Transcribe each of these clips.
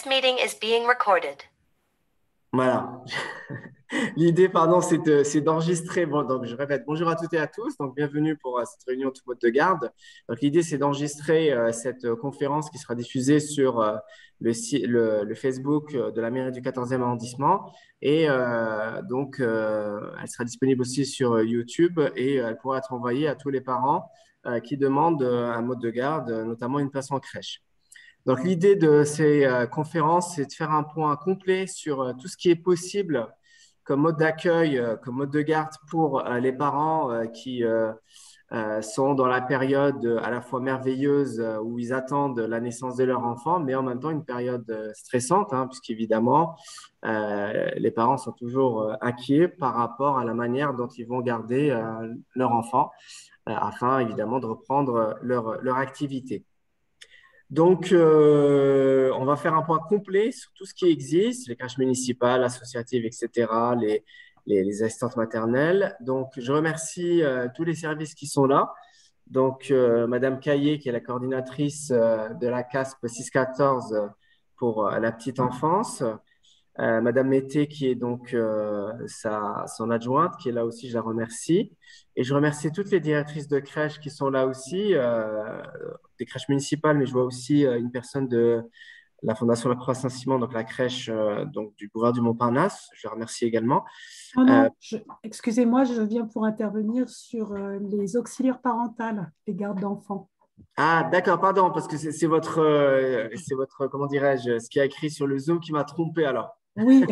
This meeting is being recorded. Voilà. L'idée, pardon, c'est d'enregistrer. Bon, donc, je répète, bonjour à toutes et à tous. Donc, bienvenue pour cette réunion tout mode de garde. Donc, l'idée, c'est d'enregistrer cette conférence qui sera diffusée sur le Facebook de la mairie du 14e arrondissement. Et elle sera disponible aussi sur YouTube et elle pourra être envoyée à tous les parents qui demandent un mode de garde, notamment une place en crèche. Donc, l'idée de ces conférences, c'est de faire un point complet sur tout ce qui est possible comme mode d'accueil, comme mode de garde pour les parents qui sont dans la période à la fois merveilleuse où ils attendent la naissance de leur enfant, mais en même temps une période stressante, hein, puisqu'évidemment, les parents sont toujours inquiets par rapport à la manière dont ils vont garder leur enfant, afin évidemment de reprendre leur activité. Donc, on va faire un point complet sur tout ce qui existe, les crèches municipales, associatives, etc., les assistantes maternelles. Donc, je remercie tous les services qui sont là. Donc, Madame Caillé, qui est la coordinatrice de la CASP 614 pour la petite enfance. Madame Mété, qui est donc son adjointe, qui est là aussi, je la remercie. Et je remercie toutes les directrices de crèches qui sont là aussi, des crèches municipales, mais je vois aussi une personne de la Fondation La Croix Saint-Simon, donc la crèche donc, du boulevard du Montparnasse. Je la remercie également. Non, Euh, non, excusez-moi, je viens pour intervenir sur les auxiliaires parentales, les gardes d'enfants. ah, d'accord, pardon, parce que c'est votre, comment dirais-je, ce qui a écrit sur le Zoom qui m'a trompé alors. Oui,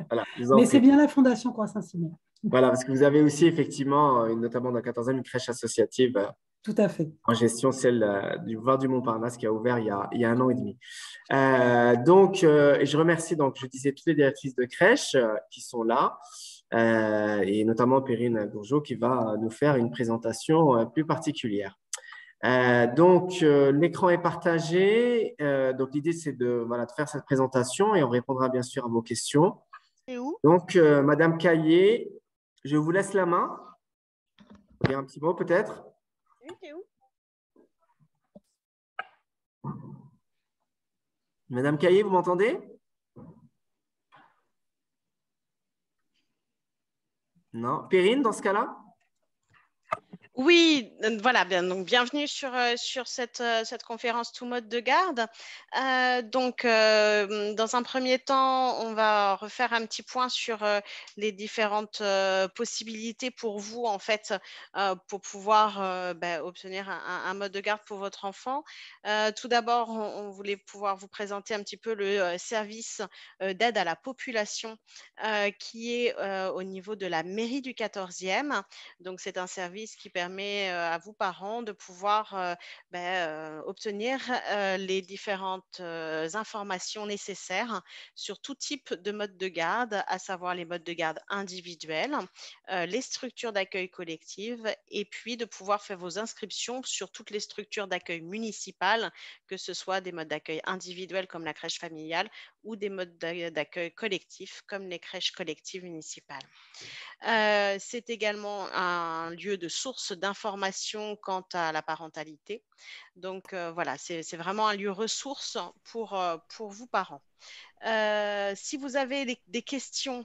Voilà, je vous en mais c'est prie. bien la Fondation Croix Saint-Simon. Voilà, parce que vous avez aussi effectivement, notamment dans le 14e, une crèche associative Tout à fait. en gestion, celle du boulevard du Montparnasse qui a ouvert il y a 1 an et demi. Et je remercie donc, je disais, toutes les directrices de crèche qui sont là, et notamment Perrine Bourgeot qui va nous faire une présentation plus particulière. L'écran est partagé. Donc, l'idée, c'est de faire cette présentation et on répondra bien sûr à vos questions. C'est où? Donc, Madame Caillé, je vous laisse la main. Vous dire un petit mot peut-être? Oui, c'est où? Madame Caillé, vous m'entendez? Non. Perrine, dans ce cas-là? Oui, voilà, bien, donc bienvenue sur cette conférence tout mode de garde. Dans un premier temps, on va refaire un petit point sur les différentes possibilités pour vous, en fait, pour pouvoir obtenir un mode de garde pour votre enfant. Tout d'abord, on voulait pouvoir vous présenter un petit peu le service d'aide à la population qui est au niveau de la mairie du 14e. Donc, c'est un service qui permet à vous, parents, de pouvoir obtenir les différentes informations nécessaires sur tout type de mode de garde, à savoir les modes de garde individuels, les structures d'accueil collectives, et puis de pouvoir faire vos inscriptions sur toutes les structures d'accueil municipales, que ce soit des modes d'accueil individuels comme la crèche familiale ou des modes d'accueil collectifs comme les crèches collectives municipales. C'est également un lieu de source d'information quant à la parentalité. Donc voilà, c'est vraiment un lieu ressource pour vous, parents. Si vous avez des questions,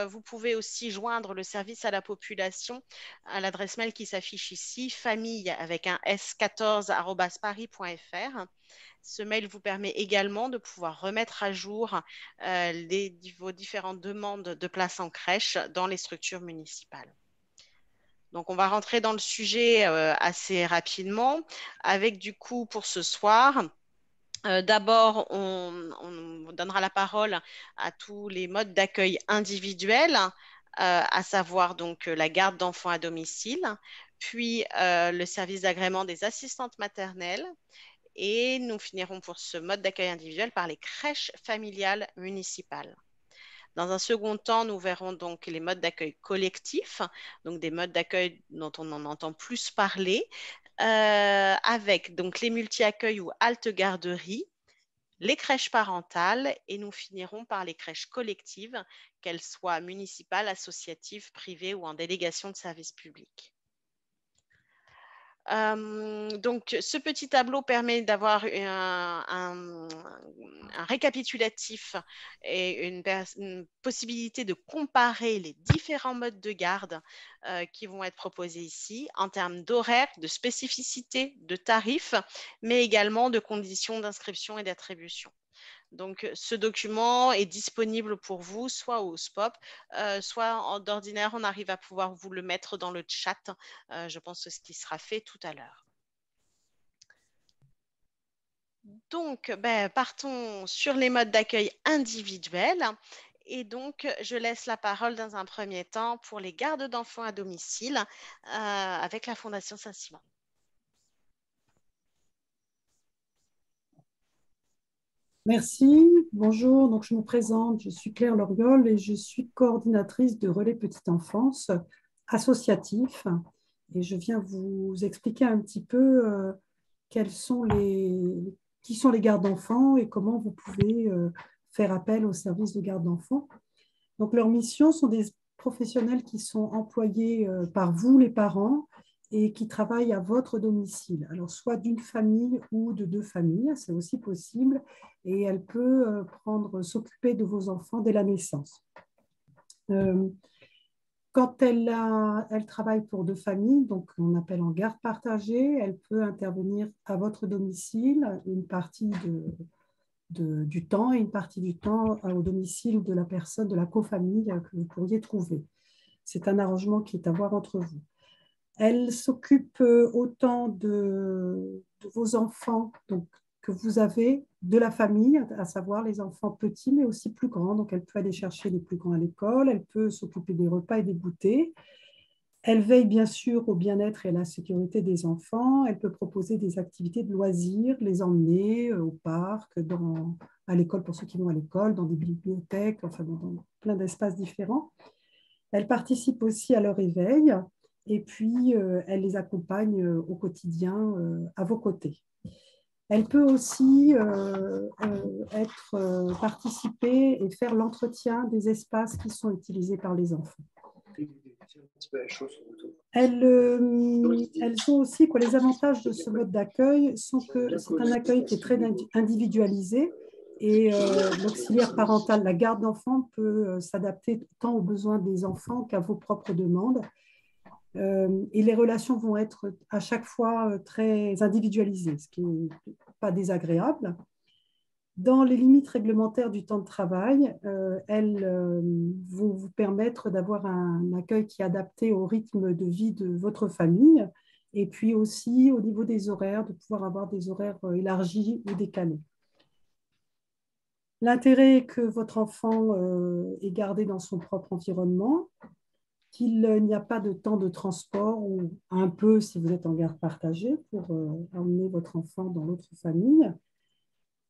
vous pouvez aussi joindre le service à la population à l'adresse mail qui s'affiche ici, famille avec un s14@paris.fr. Ce mail vous permet également de pouvoir remettre à jour vos différentes demandes de place en crèche dans les structures municipales. Donc, on va rentrer dans le sujet assez rapidement avec du coup pour ce soir. D'abord, on donnera la parole à tous les modes d'accueil individuels, à savoir donc la garde d'enfants à domicile, puis le service d'agrément des assistantes maternelles, et nous finirons pour ce mode d'accueil individuel par les crèches familiales municipales. Dans un second temps, nous verrons donc les modes d'accueil collectifs, donc des modes d'accueil dont on en entend plus parler, avec donc les multi-accueils ou halte-garderies, les crèches parentales, et nous finirons par les crèches collectives, qu'elles soient municipales, associatives, privées ou en délégation de service public. Donc, ce petit tableau permet d'avoir un récapitulatif et une possibilité de comparer les différents modes de garde qui vont être proposés ici en termes d'horaire, de spécificité, de tarifs, mais également de conditions d'inscription et d'attribution. Donc, ce document est disponible pour vous, soit au SPOP, soit d'ordinaire, on arrive à pouvoir vous le mettre dans le chat. Je pense que ce qui sera fait tout à l'heure. Donc, partons sur les modes d'accueil individuels. Et donc, je laisse la parole dans un premier temps pour les gardes d'enfants à domicile avec la Fondation Saint-Simon. Merci, bonjour, donc je me présente, je suis Claire Loriol et je suis coordinatrice de Relais Petite Enfance associatif et je viens vous expliquer un petit peu qui sont les gardes d'enfants et comment vous pouvez faire appel aux services de garde d'enfants. Donc leurs missions sont des professionnels qui sont employés par vous les parents et qui travaillent à votre domicile. Alors, soit d'une famille ou de deux familles, c'est aussi possible, et elle peut s'occuper de vos enfants dès la naissance. Quand elle travaille pour deux familles, donc on appelle en garde partagée, elle peut intervenir à votre domicile une partie du temps et une partie du temps au domicile de la personne, de la cofamille que vous pourriez trouver. C'est un arrangement qui est à voir entre vous. Elle s'occupe autant de vos enfants donc, que vous avez, de la famille, à savoir les enfants petits, mais aussi plus grands. Donc, elle peut aller chercher les plus grands à l'école, elle peut s'occuper des repas et des goûters. Elle veille bien sûr au bien-être et à la sécurité des enfants. Elle peut proposer des activités de loisirs, les emmener au parc, à l'école pour ceux qui vont à l'école, dans des bibliothèques, enfin dans plein d'espaces différents. Elle participe aussi à leur éveil. Et puis, elle les accompagne au quotidien à vos côtés. Elle peut aussi participer et faire l'entretien des espaces qui sont utilisés par les enfants. Elles ont aussi, les avantages de ce mode d'accueil sont que c'est un accueil qui est très individualisé et l'auxiliaire parental, la garde d'enfants peut s'adapter tant aux besoins des enfants qu'à vos propres demandes. Et les relations vont être à chaque fois très individualisées, ce qui n'est pas désagréable. Dans les limites réglementaires du temps de travail, elles vont vous permettre d'avoir un accueil qui est adapté au rythme de vie de votre famille et puis aussi au niveau des horaires, de pouvoir avoir des horaires élargis ou décalés. L'intérêt est que votre enfant est gardé dans son propre environnement, qu'il n'y a pas de temps de transport ou un peu si vous êtes en garde partagée pour emmener votre enfant dans l'autre famille.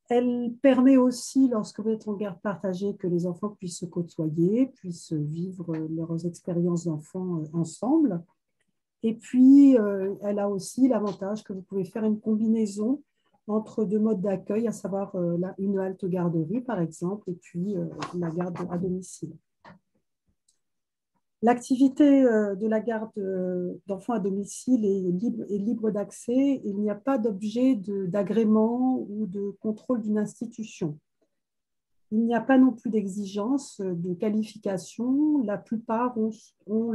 Elle permet aussi, lorsque vous êtes en garde partagée, que les enfants puissent se côtoyer, puissent vivre leurs expériences d'enfants ensemble. Et puis, elle a aussi l'avantage que vous pouvez faire une combinaison entre deux modes d'accueil, à savoir une halte garderie, par exemple, et puis la garde à domicile. L'activité de la garde d'enfants à domicile est libre d'accès. Il n'y a pas d'objet d'agrément ou de contrôle d'une institution. Il n'y a pas non plus d'exigence de qualification. La plupart ont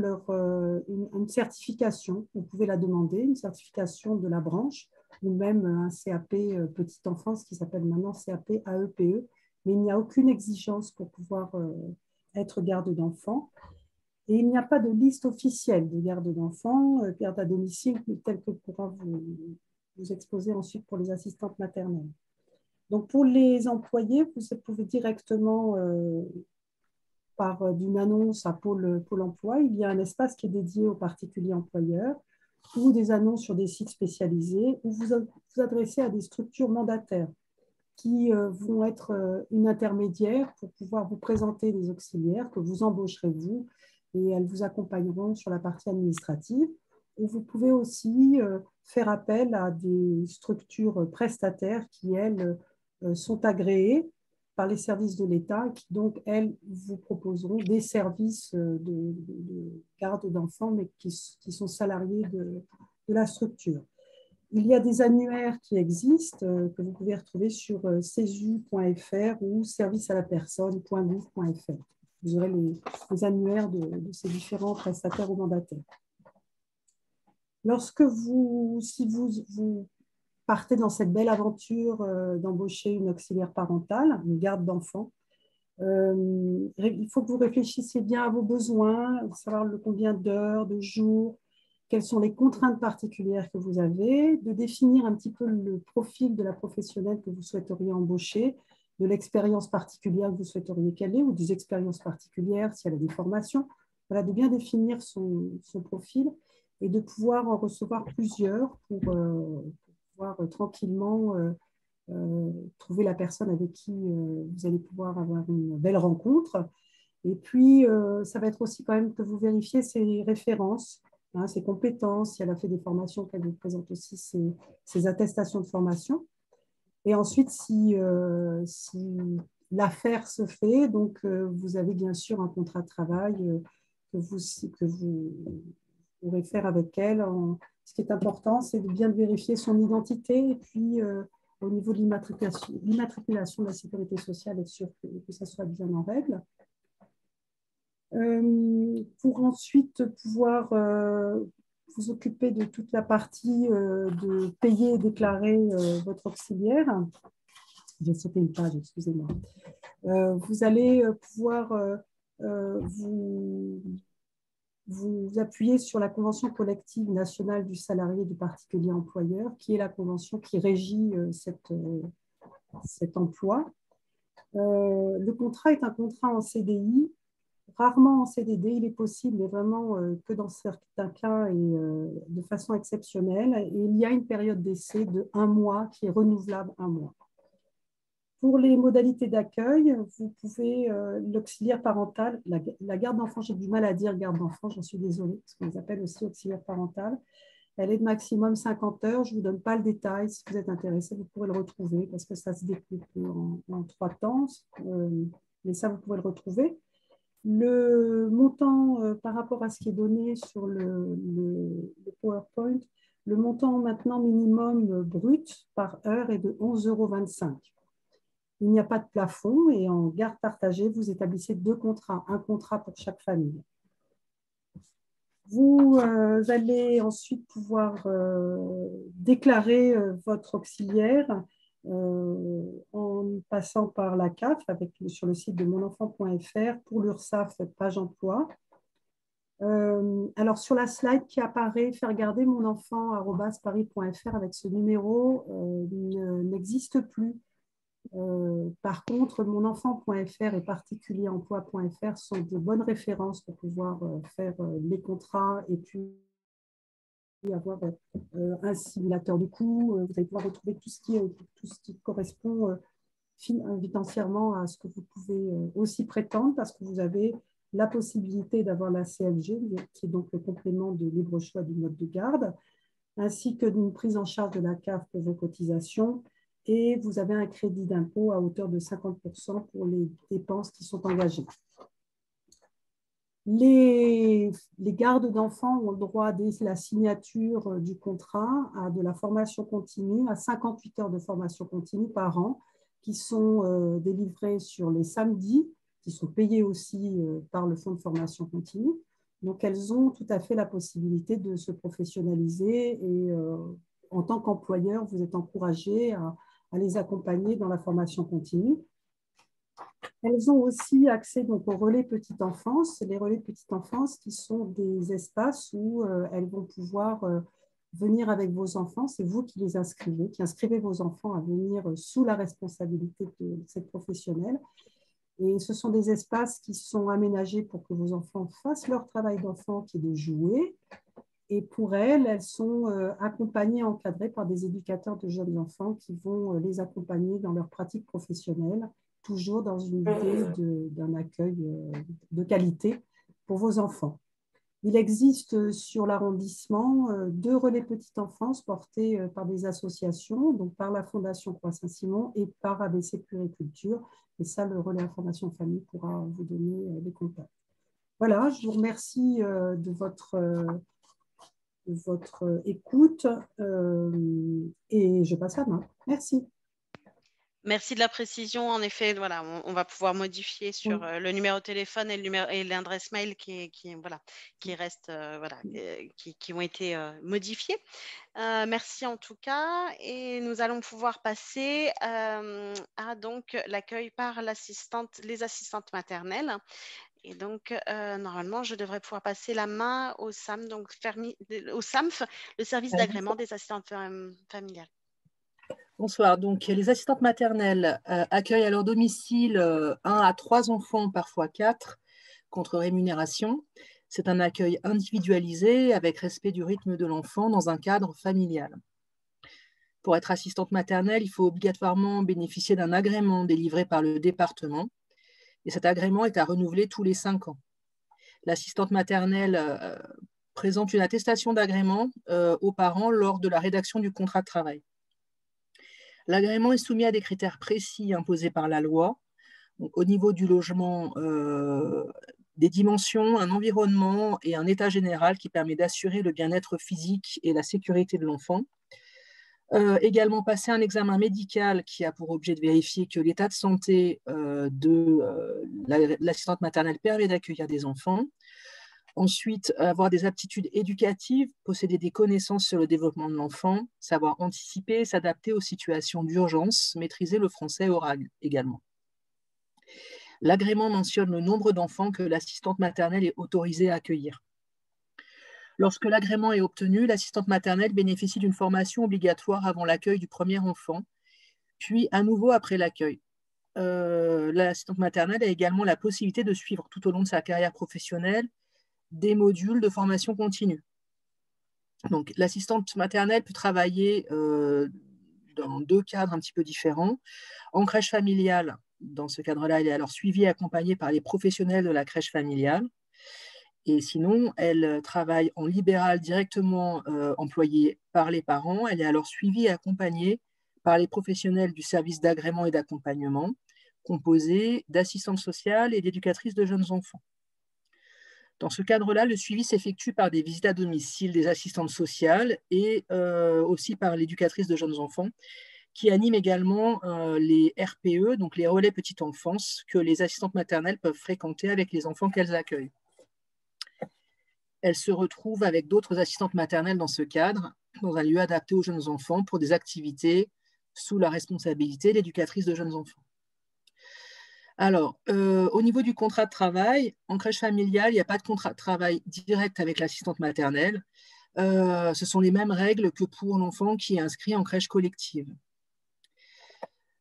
une certification. Vous pouvez la demander, une certification de la branche ou même un CAP petite enfance qui s'appelle maintenant CAP AEPE. Mais il n'y a aucune exigence pour pouvoir être garde d'enfants. Et il n'y a pas de liste officielle de garde d'enfants, garde à domicile, telle que pourra vous exposer ensuite pour les assistantes maternelles. Donc, pour les employés, vous pouvez directement, d'une annonce à Pôle emploi, il y a un espace qui est dédié aux particuliers employeurs ou des annonces sur des sites spécialisés où vous adressez à des structures mandataires qui vont être une intermédiaire pour pouvoir vous présenter des auxiliaires que vous embaucherez vous et elles vous accompagneront sur la partie administrative. Et vous pouvez aussi faire appel à des structures prestataires qui, elles, sont agréées par les services de l'État et qui, donc, elles, vous proposeront des services de garde d'enfants, mais qui sont salariés de la structure. Il y a des annuaires qui existent, que vous pouvez retrouver sur cesu.fr ou servicealapersonne.gouv.fr. Vous aurez les annuaires de ces différents prestataires ou mandataires. Si vous partez dans cette belle aventure d'embaucher une auxiliaire parentale, une garde d'enfants, il faut que vous réfléchissiez bien à vos besoins, savoir combien d'heures, de jours, quelles sont les contraintes particulières que vous avez, de définir un petit peu le profil de la professionnelle que vous souhaiteriez embaucher, de l'expérience particulière que vous souhaiteriez qu'elle ait ou des expériences particulières si elle a des formations. Voilà, de bien définir son profil et de pouvoir en recevoir plusieurs pour pouvoir tranquillement trouver la personne avec qui vous allez pouvoir avoir une belle rencontre. Et puis, ça va être aussi quand même que vous vérifiez ses références, hein, ses compétences, si elle a fait des formations, qu'elle vous présente aussi ses attestations de formation. Et ensuite, si l'affaire se fait, donc vous avez bien sûr un contrat de travail que vous pourrez faire avec elle. Ce qui est important, c'est de bien vérifier son identité et puis au niveau de l'immatriculation de la sécurité sociale, être sûr que ça soit bien en règle. Pour ensuite pouvoir vous occuper de toute la partie de payer et déclarer votre auxiliaire. J'ai sauté une page, excusez-moi. Vous allez pouvoir vous appuyer sur la Convention collective nationale du salarié du particulier employeur, qui est la convention qui régit cet emploi. Le contrat est un contrat en CDI, rarement en CDD, il est possible, mais vraiment que dans certains cas et de façon exceptionnelle. Et il y a une période d'essai de 1 mois qui est renouvelable 1 mois. Pour les modalités d'accueil, vous pouvez, l'auxiliaire parental, la garde d'enfants, j'ai du mal à dire garde d'enfants, j'en suis désolée, parce qu'on les appelle aussi auxiliaire parental. Elle est de maximum 50 heures. Je ne vous donne pas le détail. Si vous êtes intéressé, vous pourrez le retrouver parce que ça se découpe en 3 temps. Mais ça, vous pouvez le retrouver. Le montant par rapport à ce qui est donné sur le PowerPoint, le montant maintenant minimum brut par heure est de 11,25 €. Il n'y a pas de plafond et en garde partagée, vous établissez 2 contrats, un contrat pour chaque famille. Vous allez ensuite pouvoir déclarer votre auxiliaire en passant par la CAF sur le site de monenfant.fr pour l'URSSAF page emploi. Alors sur la slide qui apparaît, faire garder monenfant@paris.fr avec ce numéro n'existe plus. Par contre, monenfant.fr et particulieremploi.fr sont de bonnes références pour pouvoir faire les contrats et puis avoir un simulateur de coûts. Vous allez pouvoir retrouver tout ce qui correspond financièrement à ce que vous pouvez aussi prétendre parce que vous avez la possibilité d'avoir la CLG, qui est donc le complément de libre choix du mode de garde, ainsi que d'une prise en charge de la CAF pour vos cotisations. Et vous avez un crédit d'impôt à hauteur de 50% pour les dépenses qui sont engagées. Les gardes d'enfants ont le droit, dès la signature du contrat, à de la formation continue, à 58 heures de formation continue par an, qui sont délivrées sur les samedis, qui sont payés aussi par le fonds de formation continue. Donc, elles ont tout à fait la possibilité de se professionnaliser et en tant qu'employeur, vous êtes encouragé à les accompagner dans la formation continue. Elles ont aussi accès donc, aux relais petite enfance. Les relais petite enfance qui sont des espaces où elles vont pouvoir venir avec vos enfants. C'est vous qui les inscrivez, qui inscrivez vos enfants à venir sous la responsabilité de cette professionnelle. Et ce sont des espaces qui sont aménagés pour que vos enfants fassent leur travail d'enfant qui est de jouer. Et pour elles sont accompagnées, encadrées par des éducateurs de jeunes enfants qui vont les accompagner dans leur pratique professionnelle, toujours dans une idée d'un accueil de qualité pour vos enfants. Il existe sur l'arrondissement 2 relais petite enfance portés par des associations, donc par la Fondation Croix Saint-Simon et par ABC Puriculture. Et ça, le relais information famille pourra vous donner les contacts. Voilà, je vous remercie de votre votre écoute et je passe la main. Merci. Merci de la précision. En effet, voilà, on va pouvoir modifier sur Oui. le numéro de téléphone et l'adresse mail voilà, qui restent, voilà, qui ont été modifiés. Merci en tout cas. Et nous allons pouvoir passer à donc l'accueil par les assistantes maternelles. Et donc, normalement, je devrais pouvoir passer la main au SAM, donc au SAMF, le service d'agrément des assistantes familiales. Bonsoir. Donc, les assistantes maternelles accueillent à leur domicile 1 à 3 enfants, parfois 4, contre rémunération. C'est un accueil individualisé avec respect du rythme de l'enfant dans un cadre familial. Pour être assistante maternelle, il faut obligatoirement bénéficier d'un agrément délivré par le département. Et cet agrément est à renouveler tous les 5 ans. L'assistante maternelle présente une attestation d'agrément aux parents lors de la rédaction du contrat de travail. L'agrément est soumis à des critères précis imposés par la loi. Donc, au niveau du logement, des dimensions, un environnement et un état général qui permet d'assurer le bien-être physique et la sécurité de l'enfant. Également passer un examen médical qui a pour objet de vérifier que l'état de santé de l'assistante maternelle permet d'accueillir des enfants. Ensuite, avoir des aptitudes éducatives, posséder des connaissances sur le développement de l'enfant, savoir anticiper, s'adapter aux situations d'urgence, maîtriser le français oral également. L'agrément mentionne le nombre d'enfants que l'assistante maternelle est autorisée à accueillir. Lorsque l'agrément est obtenu, l'assistante maternelle bénéficie d'une formation obligatoire avant l'accueil du premier enfant, puis à nouveau après l'accueil. L'assistante maternelle a également la possibilité de suivre tout au long de sa carrière professionnelle des modules de formation continue. Donc, l'assistante maternelle peut travailler dans 2 cadres un petit peu différents. En crèche familiale, dans ce cadre-là, elle est alors suivie et accompagnée par les professionnels de la crèche familiale. Et sinon, elle travaille en libéral directement employée par les parents. Elle est alors suivie et accompagnée par les professionnels du service d'agrément et d'accompagnement, composé d'assistantes sociales et d'éducatrices de jeunes enfants. Dans ce cadre-là, le suivi s'effectue par des visites à domicile des assistantes sociales et aussi par l'éducatrice de jeunes enfants qui anime également les RPE, donc les relais petite enfance, que les assistantes maternelles peuvent fréquenter avec les enfants qu'elles accueillent. Elles se retrouvent avec d'autres assistantes maternelles dans ce cadre, dans un lieu adapté aux jeunes enfants pour des activités sous la responsabilité de l'éducatrice de jeunes enfants. Alors, au niveau du contrat de travail, en crèche familiale, il n'y a pas de contrat de travail direct avec l'assistante maternelle. Ce sont les mêmes règles que pour l'enfant qui est inscrit en crèche collective.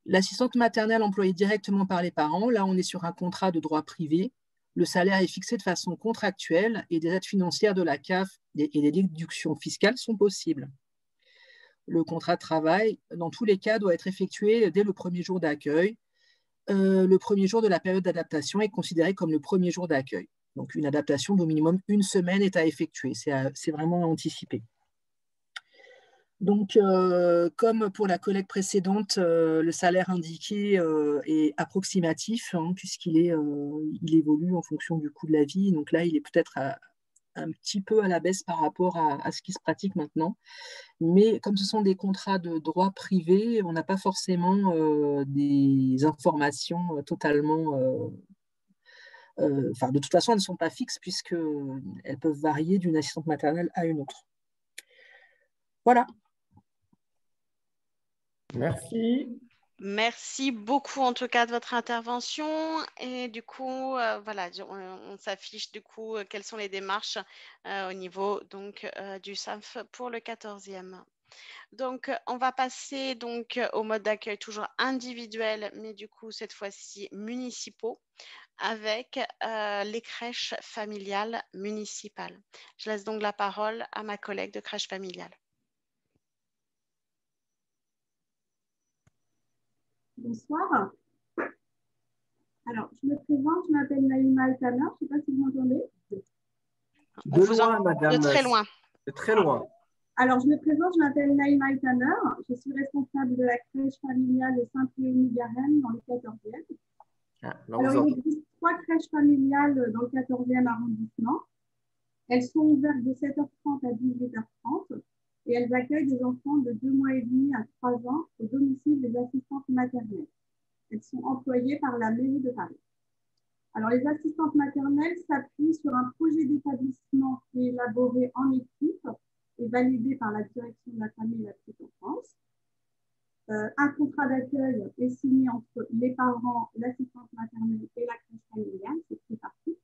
L'assistante maternelle employée directement par les parents, là, on est sur un contrat de droit privé. Le salaire est fixé de façon contractuelle et des aides financières de la CAF et des déductions fiscales sont possibles. Le contrat de travail, dans tous les cas, doit être effectué dès le premier jour d'accueil. Le premier jour de la période d'adaptation est considéré comme le premier jour d'accueil. Donc, une adaptation d'au minimum 1 semaine est à effectuer. C'est vraiment anticipé. Donc, comme pour la collègue précédente, le salaire indiqué est approximatif, hein, puisqu'il il évolue en fonction du coût de la vie. Donc là, il est peut-être un petit peu à la baisse par rapport à ce qui se pratique maintenant. Mais comme ce sont des contrats de droit privé, on n'a pas forcément des informations totalement... de toute façon, elles ne sont pas fixes puisqu'elles peuvent varier d'une assistante maternelle à une autre. Voilà. Merci. Merci beaucoup en tout cas de votre intervention et du coup voilà on s'affiche du coup quelles sont les démarches au niveau donc du SAMF pour le 14e. Donc on va passer donc au mode d'accueil toujours individuel mais du coup cette fois-ci municipaux avec les crèches familiales municipales. Je laisse donc la parole à ma collègue de crèche familiale. Bonsoir. Alors, je me présente, je m'appelle Naïma Altaner, je ne sais pas si vous m'entendez. De loin, madame. De très loin. De très loin. Alors, je me présente, je m'appelle Naïma Altaner, je suis responsable de la crèche familiale Saint-Léonie-Garenne dans le 14e. Alors, il existe 3 crèches familiales dans le 14e arrondissement. Elles sont ouvertes de 7h30 à 18h30. 30 et elles accueillent des enfants de 2 mois et demi à 3 ans au domicile des assistantes maternelles. Elles sont employées par la mairie de Paris. Alors, les assistantes maternelles s'appuient sur un projet d'établissement qui est élaboré en équipe et validé par la direction de la famille et la petite enfance. Un contrat d'accueil est signé entre les parents, l'assistante maternelle et la crèche familiale, c'est tripartite.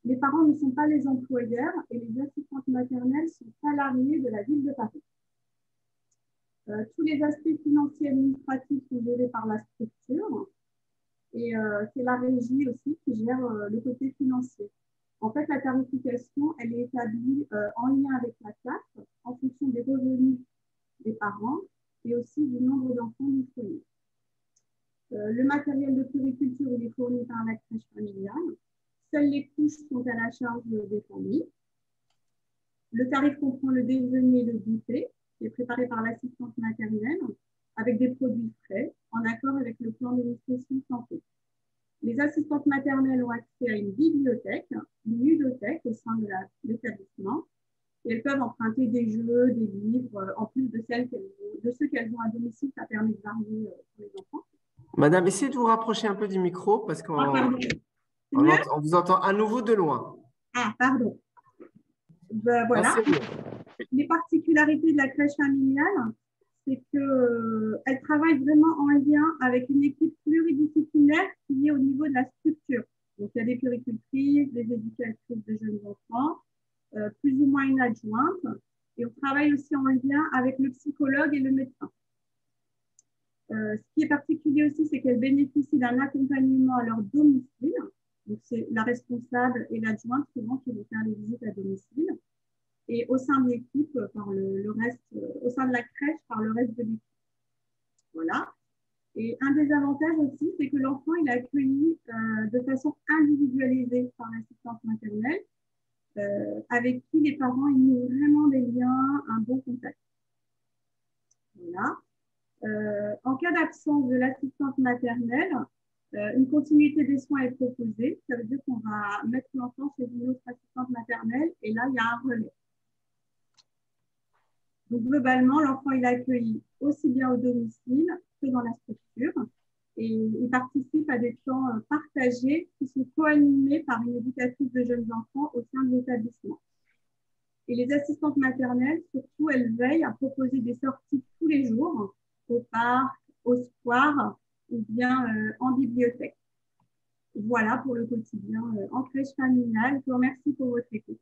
Les parents ne sont pas les employeurs et les assistantes maternelles sont salariées de la ville de Paris. Tous les aspects financiers et administratifs sont gérés par la structure et c'est la régie aussi qui gère le côté financier. En fait, la tarification, elle est établie en lien avec la CAF en fonction des revenus des parents et aussi du nombre d'enfants du foyer. Le matériel de puériculture est fourni par la crèche familiale. Seules les couches sont à la charge des familles. Le tarif comprend le déjeuner et le goûter, qui est préparé par l'assistante maternelle, avec des produits frais, en accord avec le plan de nutrition santé. Les assistantes maternelles ont accès à une bibliothèque, une ludothèque au sein de l'établissement, et elles peuvent emprunter des jeux, des livres, en plus de ceux qu'elles ont à domicile. Ça permet de varier pour les enfants. Madame, essayez de vous rapprocher un peu du micro parce qu'on vous entend à nouveau de loin. Ah, pardon. Ben, voilà. Les particularités de la crèche familiale, c'est qu'elle travaille vraiment en lien avec une équipe pluridisciplinaire qui est au niveau de la structure. Donc, il y a des puéricultrices, des éducatrices de jeunes enfants, plus ou moins une adjointe. Et on travaille aussi en lien avec le psychologue et le médecin. Ce qui est particulier aussi, c'est qu'elles bénéficient d'un accompagnement à leur domicile. Donc, c'est la responsable et l'adjointe souvent qui vont faire les visites à domicile. Et au sein de l'équipe, par le reste, au sein de la crèche, par le reste de l'équipe. Voilà. Et un des avantages aussi, c'est que l'enfant est accueilli de façon individualisée par l'assistante maternelle, avec qui les parents nouent vraiment des liens, un bon contact. Voilà. En cas d'absence de l'assistante maternelle, une continuité des soins est proposée. Ça veut dire qu'on va mettre l'enfant chez une autre assistante maternelle et là, il y a un relais. Donc, globalement, l'enfant est accueilli aussi bien au domicile que dans la structure et il participe à des temps partagés qui sont co-animés par une éducatrice de jeunes enfants au sein de l'établissement. Et les assistantes maternelles, surtout, elles veillent à proposer des sorties tous les jours au parc, au square ou bien en bibliothèque. Voilà pour le quotidien en crèche familiale. Je vous remercie pour votre écoute.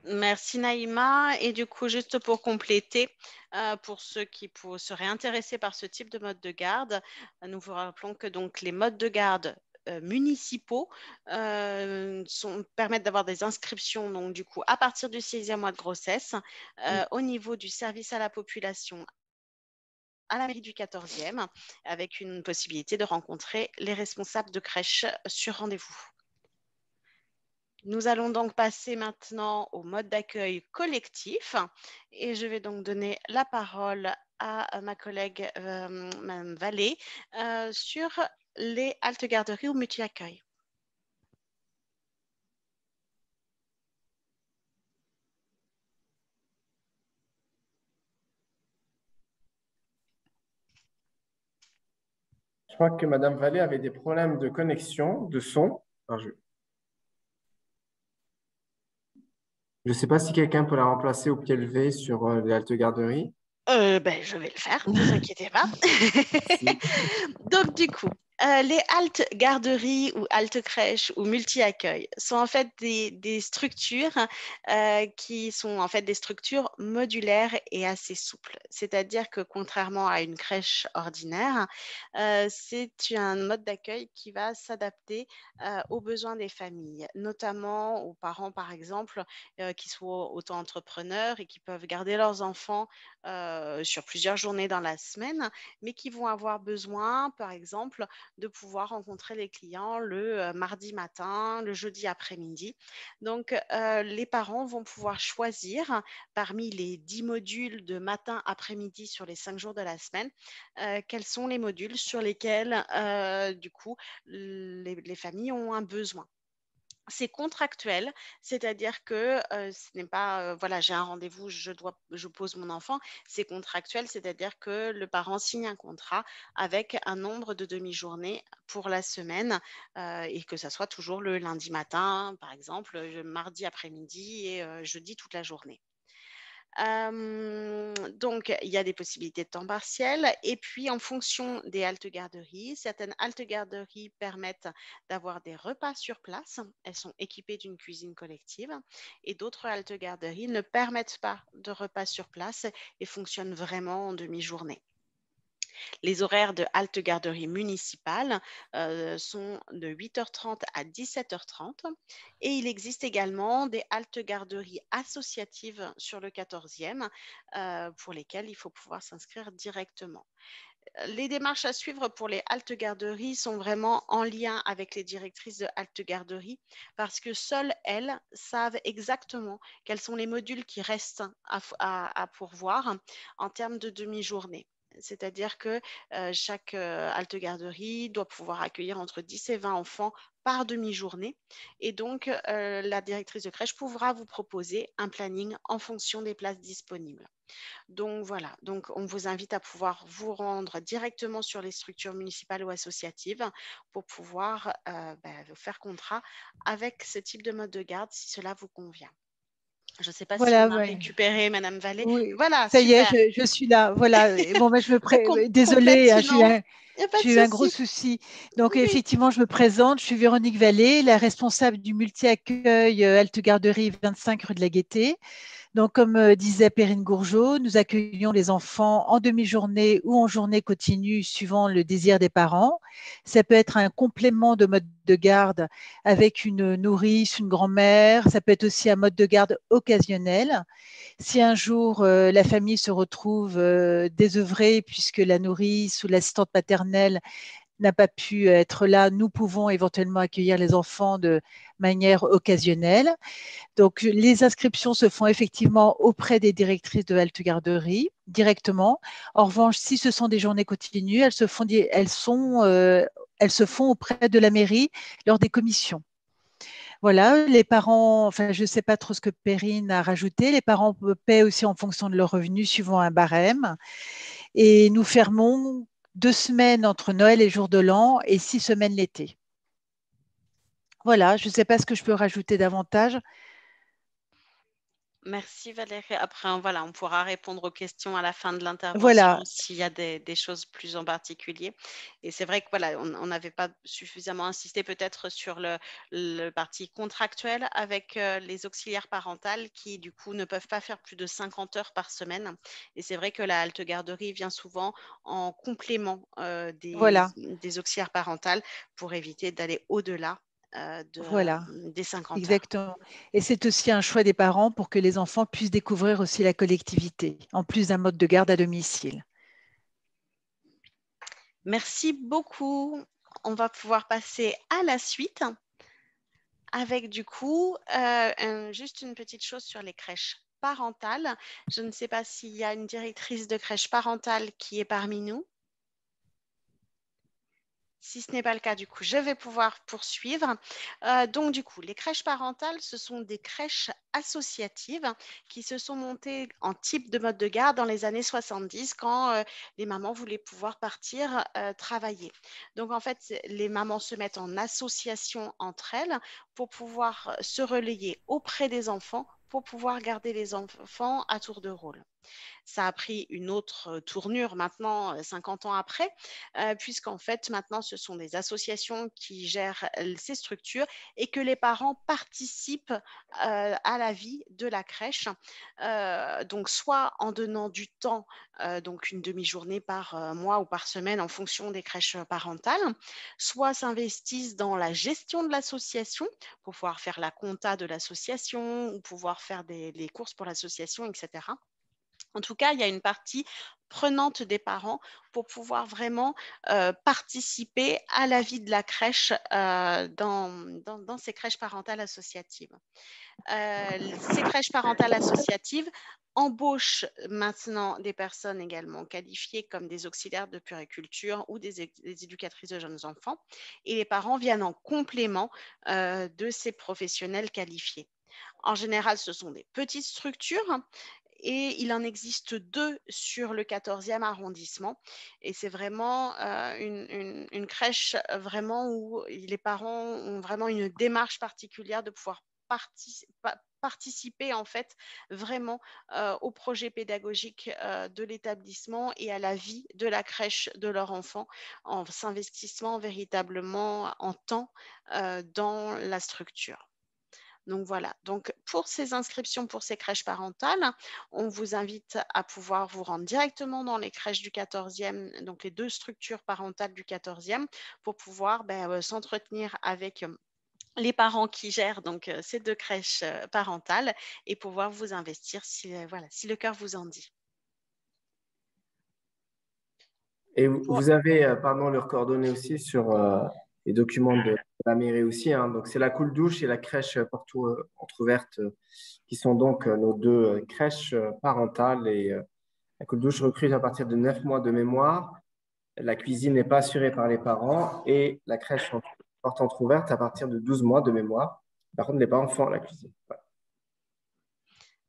Merci Naïma. Et du coup, juste pour compléter, pour ceux qui seraient intéressés par ce type de mode de garde, nous vous rappelons que donc les modes de garde municipaux permettent d'avoir des inscriptions donc du coup à partir du 6e mois de grossesse au niveau du service à la population à la mairie du 14e avec une possibilité de rencontrer les responsables de crèche sur rendez-vous. Nous allons donc passer maintenant au mode d'accueil collectif et je vais donc donner la parole à ma collègue Mme Vallée sur les haltes garderies ou multi-accueil. Je crois que Mme Vallée avait des problèmes de connexion, de son. Alors, je ne sais pas si quelqu'un peut la remplacer au pied levé sur les haltes garderies. Je vais le faire, ne vous inquiétez pas. Donc, du coup, les haltes garderies ou haltes crèches ou multi-accueil sont en fait des structures qui sont en fait des structures modulaires et assez souples. C'est-à-dire que contrairement à une crèche ordinaire, c'est un mode d'accueil qui va s'adapter aux besoins des familles, notamment aux parents par exemple qui sont auto-entrepreneurs et qui peuvent garder leurs enfants sur plusieurs journées dans la semaine, mais qui vont avoir besoin, par exemple, de pouvoir rencontrer les clients le mardi matin, le jeudi après-midi. Donc, les parents vont pouvoir choisir parmi les 10 modules de matin après-midi sur les 5 jours de la semaine, quels sont les modules sur lesquels, du coup, les familles ont un besoin. C'est contractuel, c'est-à-dire que ce n'est pas, voilà, j'ai un rendez-vous, je pose mon enfant. C'est contractuel, c'est-à-dire que le parent signe un contrat avec un nombre de demi-journées pour la semaine et que ça soit toujours le lundi matin, par exemple, mardi après-midi et jeudi toute la journée. Donc, il y a des possibilités de temps partiel. Et puis, en fonction des haltes-garderies, certaines haltes-garderies permettent d'avoir des repas sur place. Elles sont équipées d'une cuisine collective. Et d'autres haltes-garderies ne permettent pas de repas sur place et fonctionnent vraiment en demi-journée. Les horaires de halte-garderie municipale sont de 8h30 à 17h30 et il existe également des haltes-garderies associatives sur le 14e pour lesquelles il faut pouvoir s'inscrire directement. Les démarches à suivre pour les haltes-garderies sont vraiment en lien avec les directrices de haltes-garderie parce que seules elles savent exactement quels sont les modules qui restent à pourvoir en termes de demi-journée. C'est-à-dire que chaque halte-garderie doit pouvoir accueillir entre 10 et 20 enfants par demi-journée. Et donc, la directrice de crèche pourra vous proposer un planning en fonction des places disponibles. Donc voilà, donc on vous invite à pouvoir vous rendre directement sur les structures municipales ou associatives pour pouvoir faire contrat avec ce type de mode de garde si cela vous convient. Je ne sais pas si Voilà, on a ouais. récupéré Madame Vallée. Oui, Voilà, ça y est, super. je suis là. Voilà. Et bon, ben, désolée, hein, Complètement. Il n'y a pas de j'ai eu un gros souci. souci. Donc, Oui. effectivement, je me présente. Je suis Véronique Vallée, la responsable du multi-accueil Halte Garderie 25 rue de la Gaîté. Donc, comme disait Perrine Gourgeot, nous accueillons les enfants en demi-journée ou en journée continue suivant le désir des parents. Ça peut être un complément de mode de garde avec une nourrice, une grand-mère. Ça peut être aussi un mode de garde occasionnel. Si un jour la famille se retrouve désœuvrée puisque la nourrice ou l'assistante maternelle n'a pas pu être là, nous pouvons éventuellement accueillir les enfants de manière occasionnelle. Donc, les inscriptions se font effectivement auprès des directrices de halte garderie directement. En revanche, si ce sont des journées continues, elles se font auprès de la mairie lors des commissions. Voilà, les parents, enfin, je ne sais pas trop ce que Perrine a rajouté, les parents paient aussi en fonction de leurs revenus suivant un barème. Et nous fermons 2 semaines entre Noël et jour de l'an et 6 semaines l'été. Voilà, je ne sais pas ce que je peux rajouter davantage. Merci Valérie. Après, voilà, on pourra répondre aux questions à la fin de l'intervention Voilà, s'il y a des choses plus en particulier. Et c'est vrai que voilà, on n'avait pas suffisamment insisté peut-être sur le parti contractuel avec les auxiliaires parentales qui du coup ne peuvent pas faire plus de 50 heures par semaine. Et c'est vrai que la halte garderie vient souvent en complément voilà, des auxiliaires parentales pour éviter d'aller au-delà voilà. des 50 heures. Exactement. Et c'est aussi un choix des parents pour que les enfants puissent découvrir aussi la collectivité, en plus d'un mode de garde à domicile. Merci beaucoup. On va pouvoir passer à la suite avec du coup juste une petite chose sur les crèches parentales. Je ne sais pas s'il y a une directrice de crèche parentale qui est parmi nous. Si ce n'est pas le cas, du coup, je vais pouvoir poursuivre. Donc, du coup, les crèches parentales, ce sont des crèches associatives qui se sont montées en type de mode de garde dans les années 70 quand les mamans voulaient pouvoir partir travailler. Donc, en fait, les mamans se mettent en association entre elles pour pouvoir se relayer auprès des enfants pour pouvoir garder les enfants à tour de rôle. Ça a pris une autre tournure maintenant, 50 ans après, puisqu'en fait, maintenant, ce sont des associations qui gèrent ces structures et que les parents participent à la vie de la crèche. Donc, soit en donnant du temps, donc une demi-journée par mois ou par semaine en fonction des crèches parentales, soit s'investissent dans la gestion de l'association pour pouvoir faire la compta de l'association ou pouvoir faire les courses pour l'association, etc. En tout cas, il y a une partie prenante des parents pour pouvoir vraiment participer à la vie de la crèche dans ces crèches parentales associatives. Ces crèches parentales associatives embauchent maintenant des personnes également qualifiées comme des auxiliaires de puériculture ou des éducatrices de jeunes enfants, et les parents viennent en complément de ces professionnels qualifiés. En général, ce sont des petites structures et il en existe 2 sur le 14e arrondissement. Et c'est vraiment une crèche vraiment où les parents ont vraiment une démarche particulière de pouvoir participer en fait vraiment au projet pédagogique de l'établissement et à la vie de la crèche de leur enfant en s'investissant véritablement en temps dans la structure. Donc voilà, donc pour ces inscriptions pour ces crèches parentales, on vous invite à pouvoir vous rendre directement dans les crèches du 14e, donc les 2 structures parentales du 14e, pour pouvoir s'entretenir avec les parents qui gèrent donc ces 2 crèches parentales et pouvoir vous investir si, voilà, si le cœur vous en dit. Et vous avez, pardon, leurs coordonnées aussi sur les documents de la mairie aussi, hein. Donc, c'est la Coule Douche et la crèche Porte Entrouverte qui sont donc nos 2 crèches parentales. Et la Coule Douche recrute à partir de 9 mois de mémoire. La cuisine n'est pas assurée par les parents et la crèche Porte Entrouverte à partir de 12 mois de mémoire. Par contre, les parents font la cuisine. Voilà.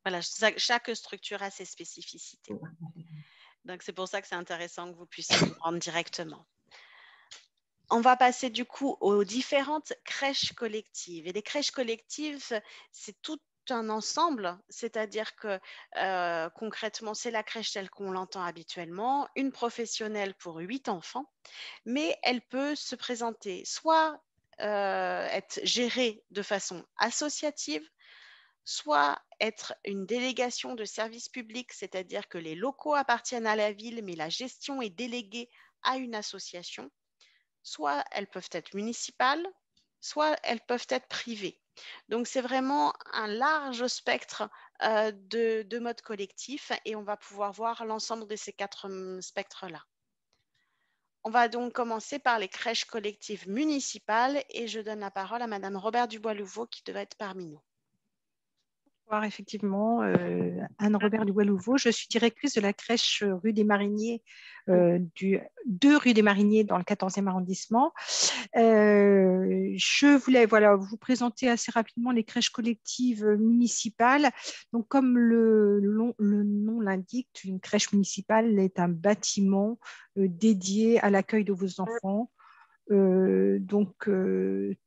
Voilà, chaque structure a ses spécificités. Donc, c'est pour ça que c'est intéressant que vous puissiez vous rendre directement. On va passer du coup aux différentes crèches collectives. Et les crèches collectives, c'est tout un ensemble, c'est-à-dire que concrètement, c'est la crèche telle qu'on l'entend habituellement, une professionnelle pour 8 enfants, mais elle peut se présenter soit être gérée de façon associative, soit être une délégation de service public, c'est-à-dire que les locaux appartiennent à la ville, mais la gestion est déléguée à une association. Soit elles peuvent être municipales, soit elles peuvent être privées. Donc, c'est vraiment un large spectre de modes collectifs et on va pouvoir voir l'ensemble de ces 4 spectres-là. On va donc commencer par les crèches collectives municipales et je donne la parole à Madame Robert Dubois-Louveau qui devait être parmi nous. Effectivement, Anne Robert Dubois-Louveau. Je suis directrice de la crèche rue des Mariniers, 2 rue des Mariniers dans le 14e arrondissement. Je voulais vous présenter assez rapidement les crèches collectives municipales. Donc, comme le nom l'indique, une crèche municipale est un bâtiment dédié à l'accueil de vos enfants.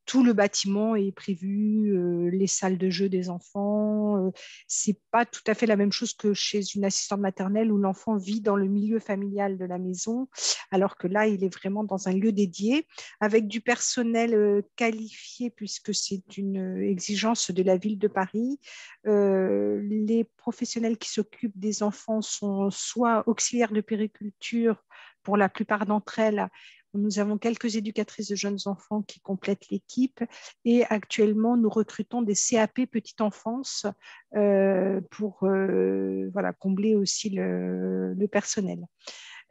Tout le bâtiment est prévu, les salles de jeu des enfants. C'est pas tout à fait la même chose que chez une assistante maternelle où l'enfant vit dans le milieu familial de la maison, alors que là, il est vraiment dans un lieu dédié avec du personnel qualifié puisque c'est une exigence de la ville de Paris. Les professionnels qui s'occupent des enfants sont soit auxiliaires de puériculture pour la plupart d'entre elles. Nous avons quelques éducatrices de jeunes enfants qui complètent l'équipe et actuellement, nous recrutons des CAP petite enfance pour combler aussi le personnel.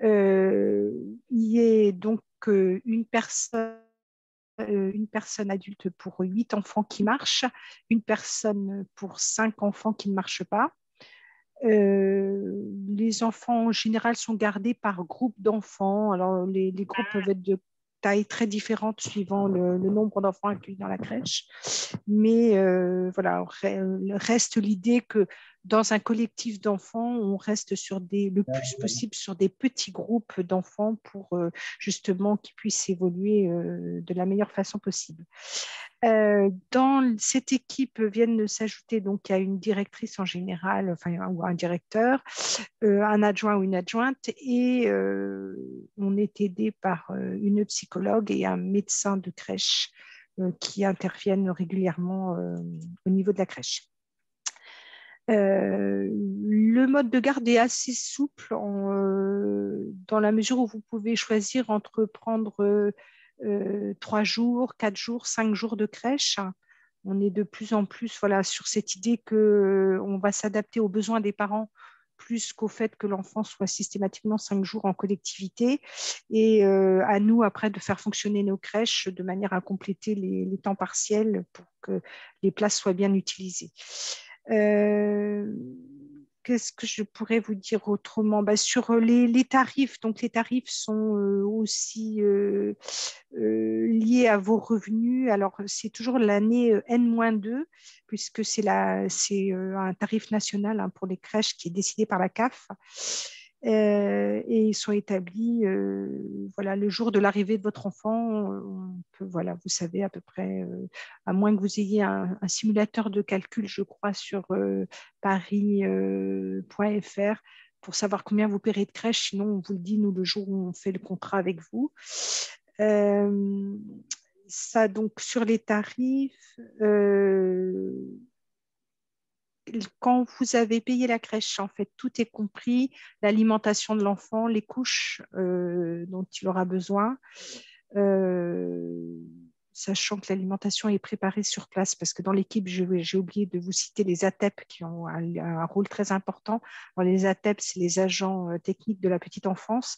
Il y a donc une personne adulte pour 8 enfants qui marchent, une personne pour 5 enfants qui ne marchent pas. Les enfants en général sont gardés par groupe d'enfants. Alors, les groupes peuvent être de taille très différente suivant le nombre d'enfants accueillis dans la crèche. Mais reste l'idée que dans un collectif d'enfants, on reste le plus possible sur des petits groupes d'enfants pour justement qu'ils puissent évoluer de la meilleure façon possible. Dans cette équipe viennent de s'ajouter, donc il y a une directrice en général, ou un directeur, un adjoint ou une adjointe, et on est aidé par une psychologue et un médecin de crèche qui interviennent régulièrement au niveau de la crèche. Le mode de garde est assez souple dans la mesure où vous pouvez choisir entre prendre 3 jours, 4 jours, 5 jours de crèche. On est de plus en plus sur cette idée qu'on va s'adapter aux besoins des parents plus qu'au fait que l'enfant soit systématiquement 5 jours en collectivité. Et à nous, après, de faire fonctionner nos crèches de manière à compléter les temps partiels pour que les places soient bien utilisées. Qu'est-ce que je pourrais vous dire autrement? Sur les tarifs, donc les tarifs sont aussi liés à vos revenus. Alors, c'est toujours l'année N-2, puisque c'est un tarif national, hein, pour les crèches qui est décidé par la CAF. Et ils sont établis voilà, le jour de l'arrivée de votre enfant. Voilà, vous savez à peu près, à moins que vous ayez un simulateur de calcul, je crois, sur paris.fr pour savoir combien vous paierez de crèche. Sinon, on vous le dit, nous, le jour où on fait le contrat avec vous. Ça, donc, sur les tarifs, quand vous avez payé la crèche, en fait, tout est compris, l'alimentation de l'enfant, les couches dont il aura besoin, sachant que l'alimentation est préparée sur place, parce que dans l'équipe, j'ai oublié de vous citer les ATEP qui ont un rôle très important. Alors, les ATEP, c'est les agents techniques de la petite enfance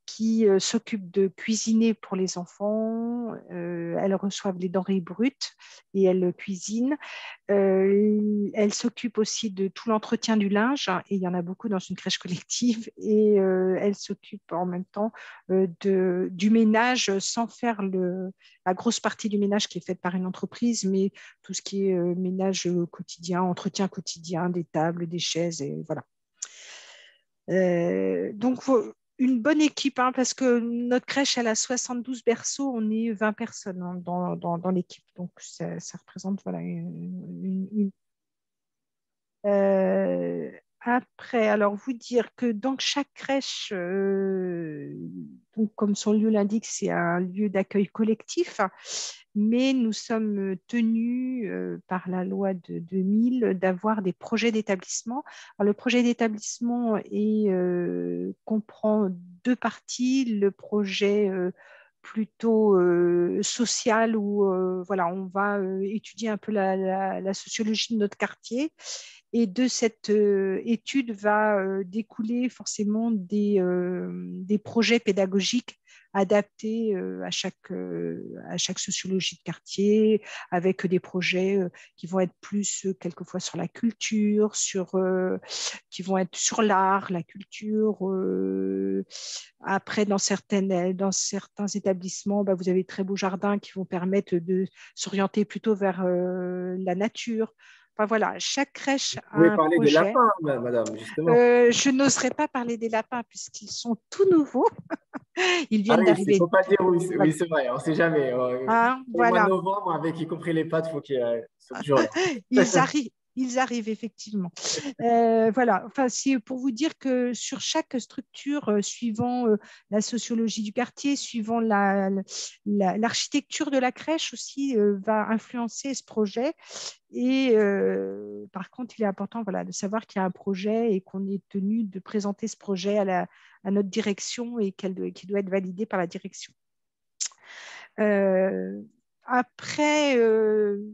qui s'occupent de cuisiner pour les enfants. Elles reçoivent les denrées brutes et elles cuisinent. Elle s'occupe aussi de tout l'entretien du linge, et il y en a beaucoup dans une crèche collective, et elle s'occupe en même temps du ménage, sans faire la grosse partie du ménage qui est faite par une entreprise, mais tout ce qui est ménage quotidien, entretien quotidien des tables, des chaises, et voilà. Donc, une bonne équipe, hein, parce que notre crèche, elle a 72 berceaux, on est 20 personnes, hein, dans l'équipe. Donc, ça représente voilà, après, alors vous dire que dans chaque crèche, donc comme son lieu l'indique, c'est un lieu d'accueil collectif, mais nous sommes tenus par la loi de 2000 d'avoir des projets d'établissement. Alors, le projet d'établissement comprend deux parties. Le projet plutôt social, où voilà, on va étudier un peu la sociologie de notre quartier. Et de cette étude va découler forcément des projets pédagogiques adaptés à chaque sociologie de quartier, avec des projets qui vont être plus quelquefois sur la culture, qui vont être sur l'art, la culture. Après, dans certains établissements, vous avez de très beaux jardins qui vont permettre de s'orienter plutôt vers la nature. Enfin, voilà, chaque crèche a Vous pouvez un parler des projet. lapins, madame, justement. Je n'oserais pas parler des lapins puisqu'ils sont tout nouveaux. Ils viennent Ah oui, il ne d'arriver. faut pas dire oui, Voilà. oui, c'est vrai, on ne sait jamais. Hein, Au mois de voilà. novembre, avec y compris les pâtes, il faut qu'ils soient toujours là. Ils arrivent effectivement. Voilà. Enfin, c'est pour vous dire que sur chaque structure, suivant la sociologie du quartier, suivant l'architecture de la crèche aussi, va influencer ce projet. Et par contre, il est important, voilà, de savoir qu'il y a un projet et qu'on est tenu de présenter ce projet à notre direction, et qu'il doit être validé par la direction. Après,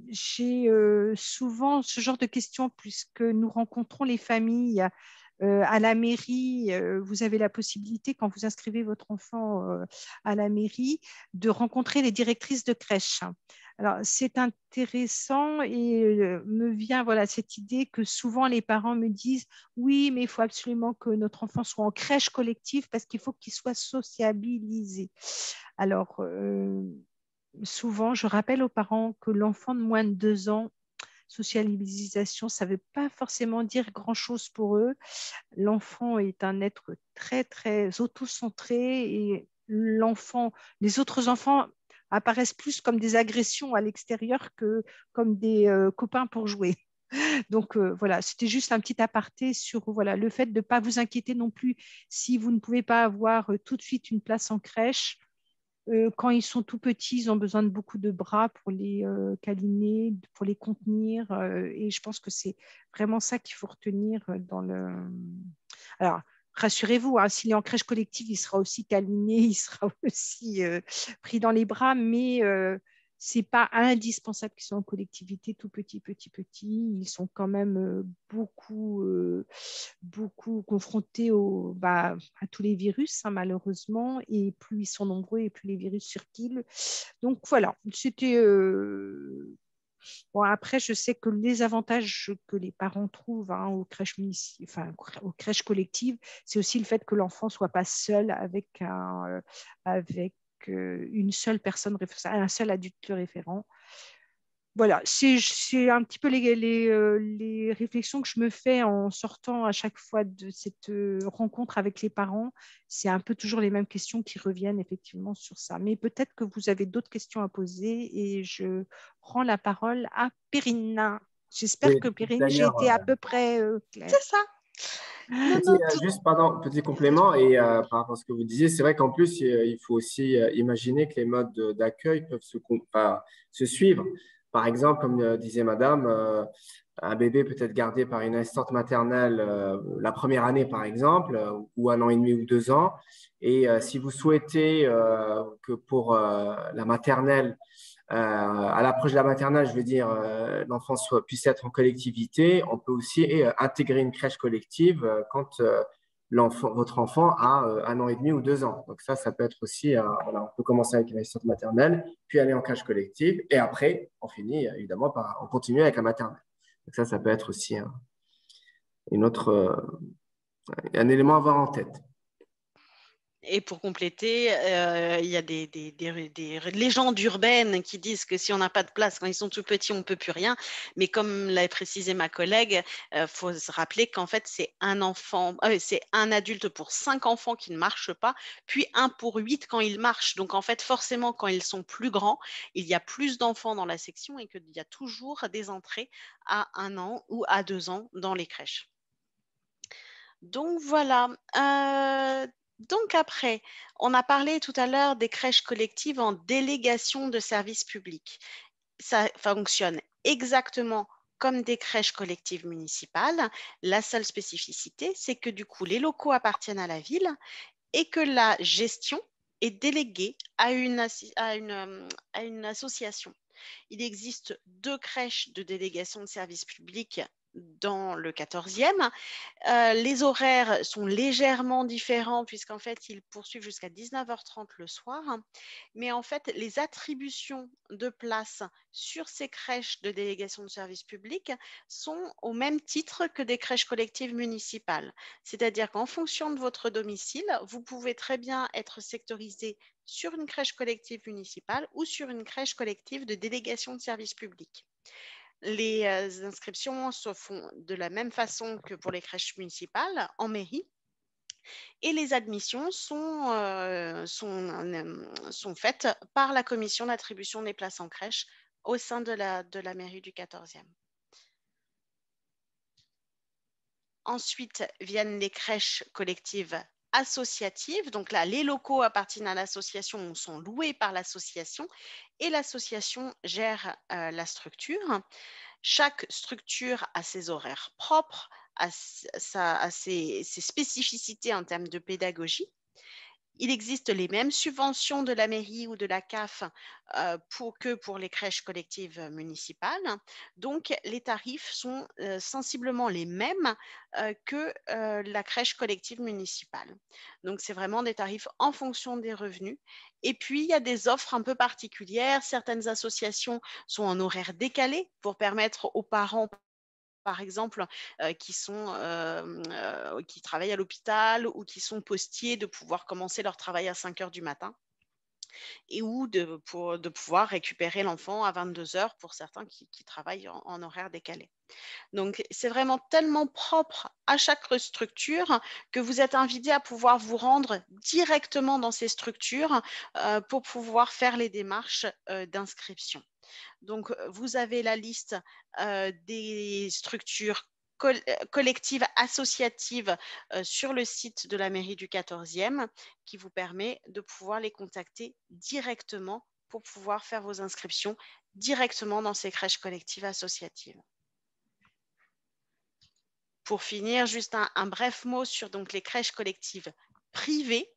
j'ai souvent ce genre de questions, puisque nous rencontrons les familles à la mairie. Vous avez la possibilité, quand vous inscrivez votre enfant à la mairie, de rencontrer les directrices de crèche. Alors, c'est intéressant, et me vient voilà, cette idée que souvent les parents me disent « Oui, mais il faut absolument que notre enfant soit en crèche collective parce qu'il faut qu'il soit sociabilisé. » Alors, souvent, je rappelle aux parents que l'enfant de moins de 2 ans, socialisation, ça ne veut pas forcément dire grand-chose pour eux. L'enfant est un être très, très autocentré, et les autres enfants apparaissent plus comme des agressions à l'extérieur que comme des copains pour jouer. Donc voilà, c'était juste un petit aparté sur voilà, le fait de ne pas vous inquiéter non plus si vous ne pouvez pas avoir tout de suite une place en crèche. Quand ils sont tout petits, ils ont besoin de beaucoup de bras pour les câliner, pour les contenir. Et je pense que c'est vraiment ça qu'il faut retenir dans le... Alors, rassurez-vous, hein, s'il est en crèche collective, il sera aussi câliné, il sera aussi pris dans les bras, mais c'est pas indispensable qu'ils soient en collectivité tout petit. Ils sont quand même beaucoup confrontés à tous les virus, hein, malheureusement. Et plus ils sont nombreux et plus les virus circulent. Donc voilà, c'était... Bon, après, je sais que les avantages que les parents trouvent, hein, aux crèches collectives, c'est aussi le fait que l'enfant ne soit pas seul avec une seule personne, un seul adulte référent. Voilà, c'est un petit peu les réflexions que je me fais en sortant à chaque fois de cette rencontre avec les parents. C'est un peu toujours les mêmes questions qui reviennent effectivement sur ça. Mais peut-être que vous avez d'autres questions à poser et je rends la parole à Perrine. J'espère Oui, que Perrine, j'ai d'ailleurs, été à peu près claire. C'est ça. Non, non, juste, pardon, petit complément, et par rapport à ce que vous disiez, c'est vrai qu'en plus, il faut aussi imaginer que les modes d'accueil peuvent se suivre. Par exemple, comme disait Madame, un bébé peut être gardé par une assistante maternelle la première année, par exemple, ou 1 an et demi ou 2 ans. Et si vous souhaitez que pour la maternelle, à l'approche de la maternelle, je veux dire, l'enfant puisse être en collectivité, on peut aussi intégrer une crèche collective quand votre enfant a 1 an et demi ou 2 ans. Donc ça peut être aussi, voilà, on peut commencer avec une assistante maternelle, puis aller en crèche collective, et après, on finit évidemment on continue avec la maternelle. Donc ça peut être aussi un élément à avoir en tête. Et pour compléter, il y a des légendes urbaines qui disent que si on n'a pas de place quand ils sont tout petits, on ne peut plus rien. Mais comme l'a précisé ma collègue, faut se rappeler qu'en fait, c'est un adulte pour 5 enfants qui ne marchent pas, puis 1 pour 8 quand ils marchent. Donc en fait, forcément, quand ils sont plus grands, il y a plus d'enfants dans la section et qu'il y a toujours des entrées à 1 an ou à 2 ans dans les crèches. Donc voilà. Donc après, on a parlé tout à l'heure des crèches collectives en délégation de services publics. Ça fonctionne exactement comme des crèches collectives municipales. La seule spécificité, c'est que du coup, les locaux appartiennent à la ville et que la gestion est déléguée à une association. Il existe 2 crèches de délégation de services publics dans le 14e. Les horaires sont légèrement différents puisqu'en fait, ils poursuivent jusqu'à 19h30 le soir. Mais en fait, les attributions de place sur ces crèches de délégation de services publics sont au même titre que des crèches collectives municipales. C'est-à-dire qu'en fonction de votre domicile, vous pouvez très bien être sectorisé sur une crèche collective municipale ou sur une crèche collective de délégation de services publics. Les inscriptions se font de la même façon que pour les crèches municipales en mairie et les admissions sont faites par la commission d'attribution des places en crèche au sein de la mairie du 14e. Ensuite viennent les crèches collectives associatives. Donc là, les locaux appartiennent à l'association ou sont loués par l'association et l'association gère la structure. Chaque structure a ses horaires propres, a ses spécificités en termes de pédagogie. Il existe les mêmes subventions de la mairie ou de la CAF que pour les crèches collectives municipales. Donc, les tarifs sont sensiblement les mêmes que la crèche collective municipale. Donc, c'est vraiment des tarifs en fonction des revenus. Et puis, il y a des offres un peu particulières. Certaines associations sont en horaire décalé pour permettre aux parents par exemple, qui travaillent à l'hôpital ou qui sont postiers, de pouvoir commencer leur travail à 5 heures du matin et ou de pouvoir récupérer l'enfant à 22 heures pour certains qui travaillent en horaire décalé. Donc, c'est vraiment tellement propre à chaque structure que vous êtes invité à pouvoir vous rendre directement dans ces structures pour pouvoir faire les démarches d'inscription. Donc, vous avez la liste des structures collectives associatives sur le site de la mairie du 14e qui vous permet de pouvoir les contacter directement pour pouvoir faire vos inscriptions directement dans ces crèches collectives associatives. Pour finir, juste un bref mot sur donc, les crèches collectives privées.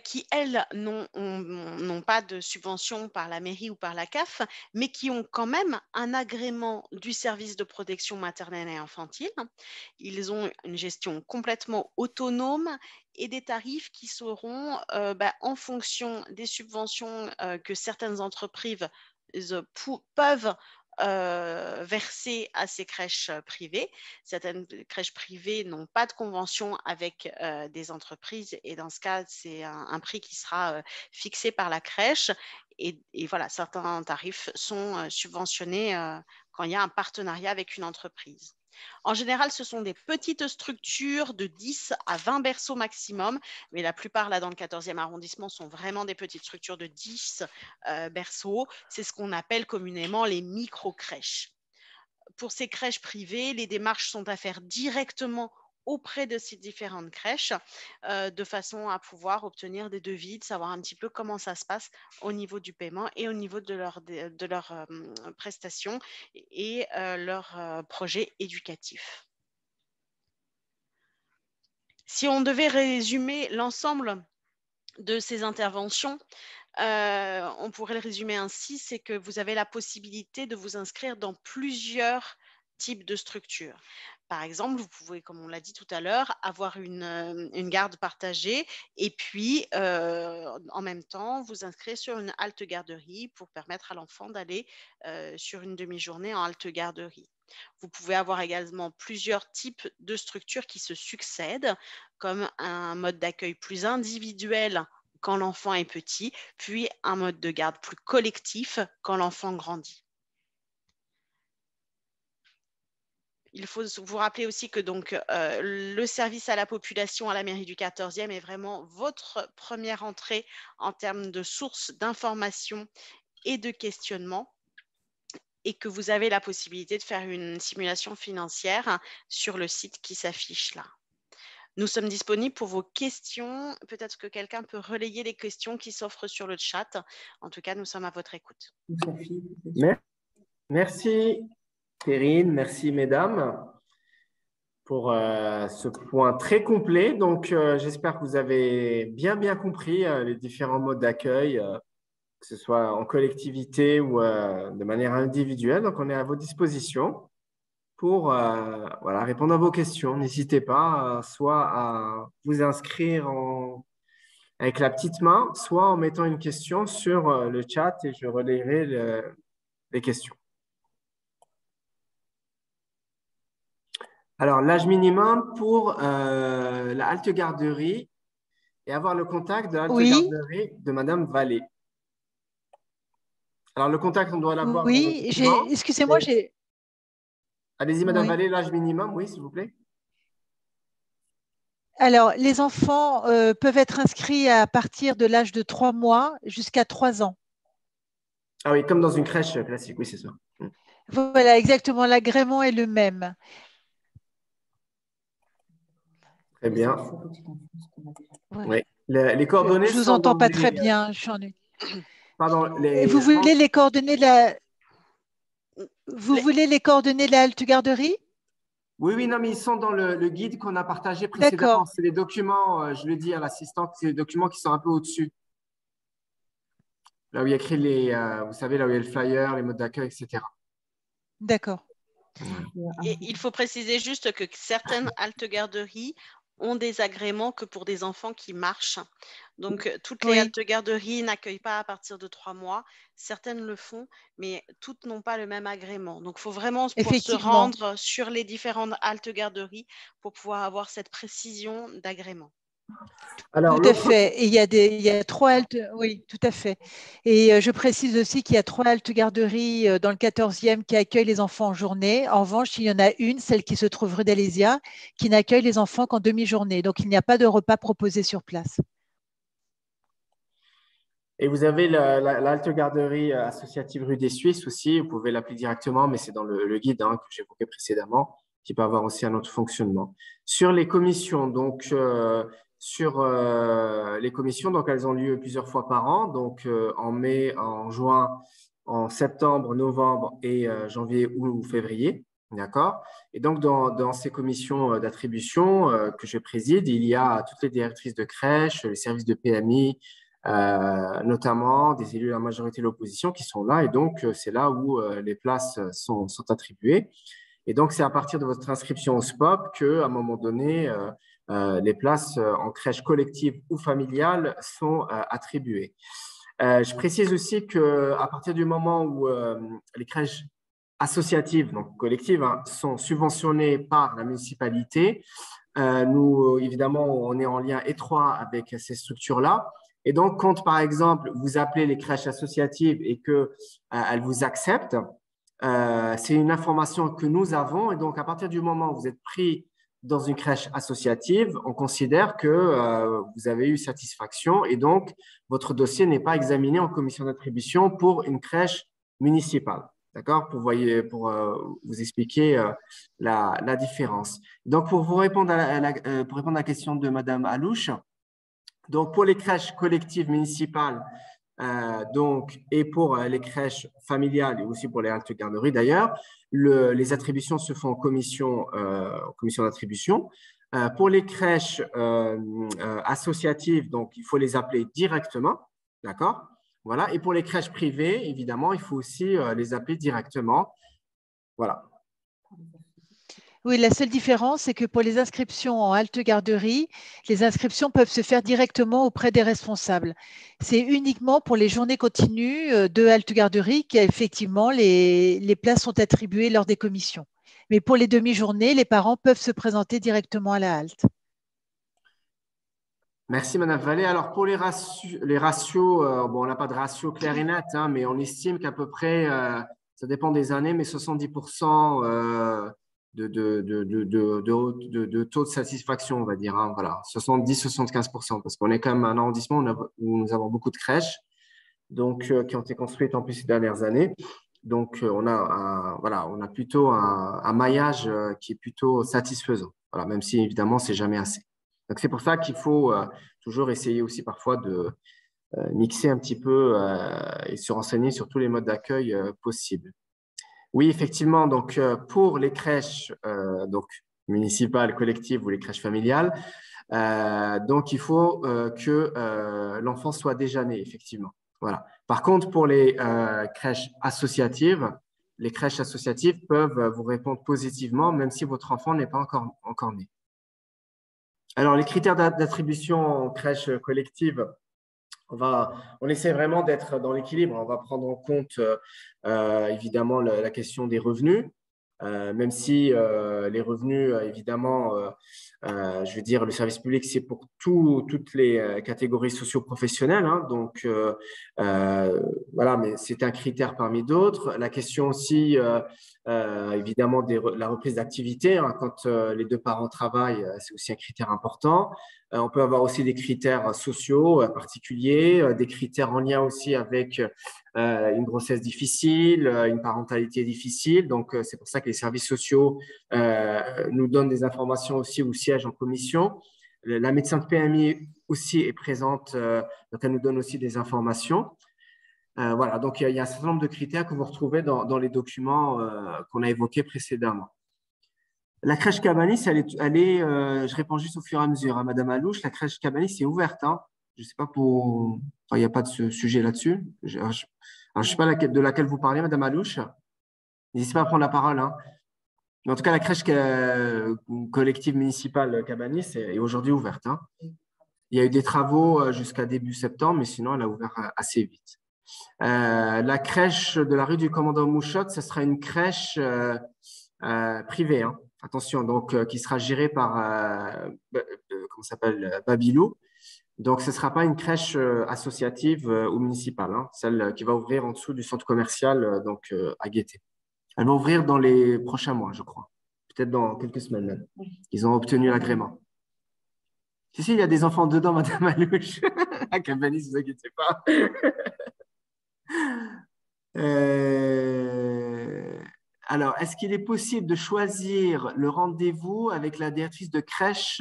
qui, elles, n'ont pas de subvention par la mairie ou par la CAF, mais qui ont quand même un agrément du service de protection maternelle et infantile. Ils ont une gestion complètement autonome et des tarifs qui seront en fonction des subventions que certaines entreprises peuvent verser à ces crèches privées. Certaines crèches privées n'ont pas de convention avec des entreprises et dans ce cas, c'est un prix qui sera fixé par la crèche. Et voilà, certains tarifs sont subventionnés quand il y a un partenariat avec une entreprise. En général, ce sont des petites structures de 10 à 20 berceaux maximum, mais la plupart, là, dans le 14e arrondissement, sont vraiment des petites structures de 10 berceaux. C'est ce qu'on appelle communément les micro-crèches. Pour ces crèches privées, les démarches sont à faire directement auprès de ces différentes crèches, de façon à pouvoir obtenir des devis, de savoir un petit peu comment ça se passe au niveau du paiement et au niveau de leurs prestations et leurs projets éducatifs. Si on devait résumer l'ensemble de ces interventions, on pourrait le résumer ainsi, c'est que vous avez la possibilité de vous inscrire dans plusieurs types de structures. Par exemple, vous pouvez, comme on l'a dit tout à l'heure, avoir une garde partagée et puis en même temps vous inscrire sur une halte garderie pour permettre à l'enfant d'aller sur une demi-journée en halte garderie. Vous pouvez avoir également plusieurs types de structures qui se succèdent, comme un mode d'accueil plus individuel quand l'enfant est petit, puis un mode de garde plus collectif quand l'enfant grandit. Il faut vous rappeler aussi que donc, le service à la population à la mairie du 14e est vraiment votre première entrée en termes de source d'information et de questionnement et que vous avez la possibilité de faire une simulation financière sur le site qui s'affiche là. Nous sommes disponibles pour vos questions. Peut-être que quelqu'un peut relayer les questions qui s'offrent sur le chat. En tout cas, nous sommes à votre écoute. Merci, Perrine. Merci, mesdames, pour ce point très complet. Donc, j'espère que vous avez bien compris les différents modes d'accueil, que ce soit en collectivité ou de manière individuelle. Donc, on est à vos dispositions pour répondre à vos questions. N'hésitez pas soit à vous inscrire avec la petite main, soit en mettant une question sur le chat et je relayerai les questions. Alors, l'âge minimum pour la halte garderie et avoir le contact de la halte garderie de Madame Vallée. Alors, le contact, on doit l'avoir. Oui, excusez-moi, j'ai. Allez-y, Madame Vallée, l'âge minimum, oui, s'il vous plaît. Alors, les enfants peuvent être inscrits à partir de l'âge de 3 mois jusqu'à 3 ans. Ah oui, comme dans une crèche classique, oui, c'est ça. Voilà, exactement, l'agrément est le même. Très bien. Oui. Les coordonnées. Je vous entends pas très bien. Pardon. Vous voulez les coordonnées de la. Vous voulez les coordonnées de la halte garderie? Oui, non, mais ils sont dans le guide qu'on a partagé précédemment. C'est les documents, je le dis à l'assistante, c'est les documents qui sont un peu au-dessus. Là où il y a écrit vous savez, là où il y a le flyer, les modes d'accueil, etc. D'accord. Et il faut préciser juste que certaines haltes garderies ont des agréments que pour des enfants qui marchent. Donc, toutes les haltes garderies n'accueillent pas à partir de 3 mois. Certaines le font, mais toutes n'ont pas le même agrément. Donc, il faut vraiment pouvoir se rendre sur les différentes haltes garderies pour pouvoir avoir cette précision d'agrément. Alors, tout à fait. Et il y a 3 haltes, oui, tout à fait. Et je précise aussi qu'il y a 3 haltes garderies dans le 14e qui accueillent les enfants en journée. En revanche, il y en a une, celle qui se trouve rue d'Alésia, qui n'accueille les enfants qu'en demi-journée. Donc, il n'y a pas de repas proposé sur place. Et vous avez l'halte garderie associative rue des Suisses aussi. Vous pouvez l'appeler directement, mais c'est dans le guide que j'évoquais précédemment, qui peut avoir aussi un autre fonctionnement. Sur les commissions, donc les commissions, donc elles ont lieu plusieurs fois par an, donc en mai, en juin, en septembre, novembre et janvier ou février. D'accord? Et donc, dans ces commissions d'attribution que je préside, il y a toutes les directrices de crèche, les services de PMI, notamment des élus de la majorité de l'opposition qui sont là. Et donc, c'est là où les places sont attribuées. Et donc, c'est à partir de votre inscription au SPOP qu'à un moment donné, les places en crèche collective ou familiale sont attribuées. Je précise aussi qu'à partir du moment où les crèches associatives, donc collectives, hein, sont subventionnées par la municipalité, nous, évidemment, on est en lien étroit avec ces structures-là. Et donc, quand, par exemple, vous appelez les crèches associatives et qu'elles vous acceptent, c'est une information que nous avons. Et donc, à partir du moment où vous êtes pris dans une crèche associative, on considère que vous avez eu satisfaction et donc votre dossier n'est pas examiné en commission d'attribution pour une crèche municipale. D'accord? Pour vous expliquer la différence. Donc, pour vous répondre pour répondre à la question de Madame Alouche, donc pour les crèches collectives municipales, et pour les crèches familiales et aussi pour les haltes garderies d'ailleurs, les attributions se font en commission d'attribution. Pour les crèches associatives, donc il faut les appeler directement, d'accord? Voilà. Et pour les crèches privées, évidemment, il faut aussi les appeler directement. Voilà. Oui, la seule différence, c'est que pour les inscriptions en halte garderie, les inscriptions peuvent se faire directement auprès des responsables. C'est uniquement pour les journées continues de halte garderie qu'effectivement les places sont attribuées lors des commissions. Mais pour les demi-journées, les parents peuvent se présenter directement à la halte. Merci, Madame Vallée. Alors, pour les ratios, bon, on n'a pas de ratio clair et net, hein, mais on estime qu'à peu près, ça dépend des années, mais 70% de taux de satisfaction, on va dire. Hein, voilà, 70-75%, parce qu'on est quand même un arrondissement où nous avons beaucoup de crèches donc, qui ont été construites en plus ces dernières années. Donc, on a plutôt un maillage qui est plutôt satisfaisant. Voilà, même si, évidemment, c'est jamais assez. Donc, c'est pour ça qu'il faut toujours essayer aussi parfois de mixer un petit peu et se renseigner sur tous les modes d'accueil possibles. Oui, effectivement, donc pour les crèches donc municipales, collectives ou les crèches familiales, donc il faut que l'enfant soit déjà né, effectivement. Voilà. Par contre, pour les crèches associatives, les crèches associatives peuvent vous répondre positivement, même si votre enfant n'est pas encore né. Alors, les critères d'attribution en crèche collective, on essaie vraiment d'être dans l'équilibre. On va prendre en compte évidemment la question des revenus, même si les revenus, évidemment, je veux dire, le service public, c'est pour toutes les catégories socio-professionnelles. Hein, donc, voilà, mais c'est un critère parmi d'autres. La question aussi, évidemment, la reprise d'activité. Hein, quand les deux parents travaillent, c'est aussi un critère important. On peut avoir aussi des critères sociaux particuliers, des critères en lien aussi avec une grossesse difficile, une parentalité difficile. Donc, c'est pour ça que les services sociaux nous donnent des informations aussi au siège en commission. La médecin de PMI aussi est présente, donc elle nous donne aussi des informations. Voilà, donc il y a un certain nombre de critères que vous retrouvez dans les documents qu'on a évoqués précédemment. La crèche Cabanis, je réponds juste au fur et à mesure. Hein, Madame Alouche, la crèche Cabanis est ouverte. Hein. Je ne sais pas il n'y a pas de sujet là-dessus. Alors, je ne sais pas de laquelle vous parlez, Madame Alouche. N'hésitez pas à prendre la parole. Hein. Mais en tout cas, la crèche collective municipale Cabanis est aujourd'hui ouverte. Hein. Il y a eu des travaux jusqu'à début septembre, mais sinon, elle a ouvert assez vite. La crèche de la rue du Commandant Mouchotte, ce sera une crèche privée. Hein. Attention, donc qui sera gérée par Babilou. Donc, ce ne sera pas une crèche associative ou municipale, hein, celle qui va ouvrir en dessous du centre commercial à Guété. Elle va ouvrir dans les prochains mois, je crois. Peut-être dans quelques semaines même. Ils ont obtenu l'agrément. Si, il y a des enfants dedans, Madame Alouche. À Cabanis, ne vous inquiétez pas. Alors, est-ce qu'il est possible de choisir le rendez-vous avec la directrice de crèche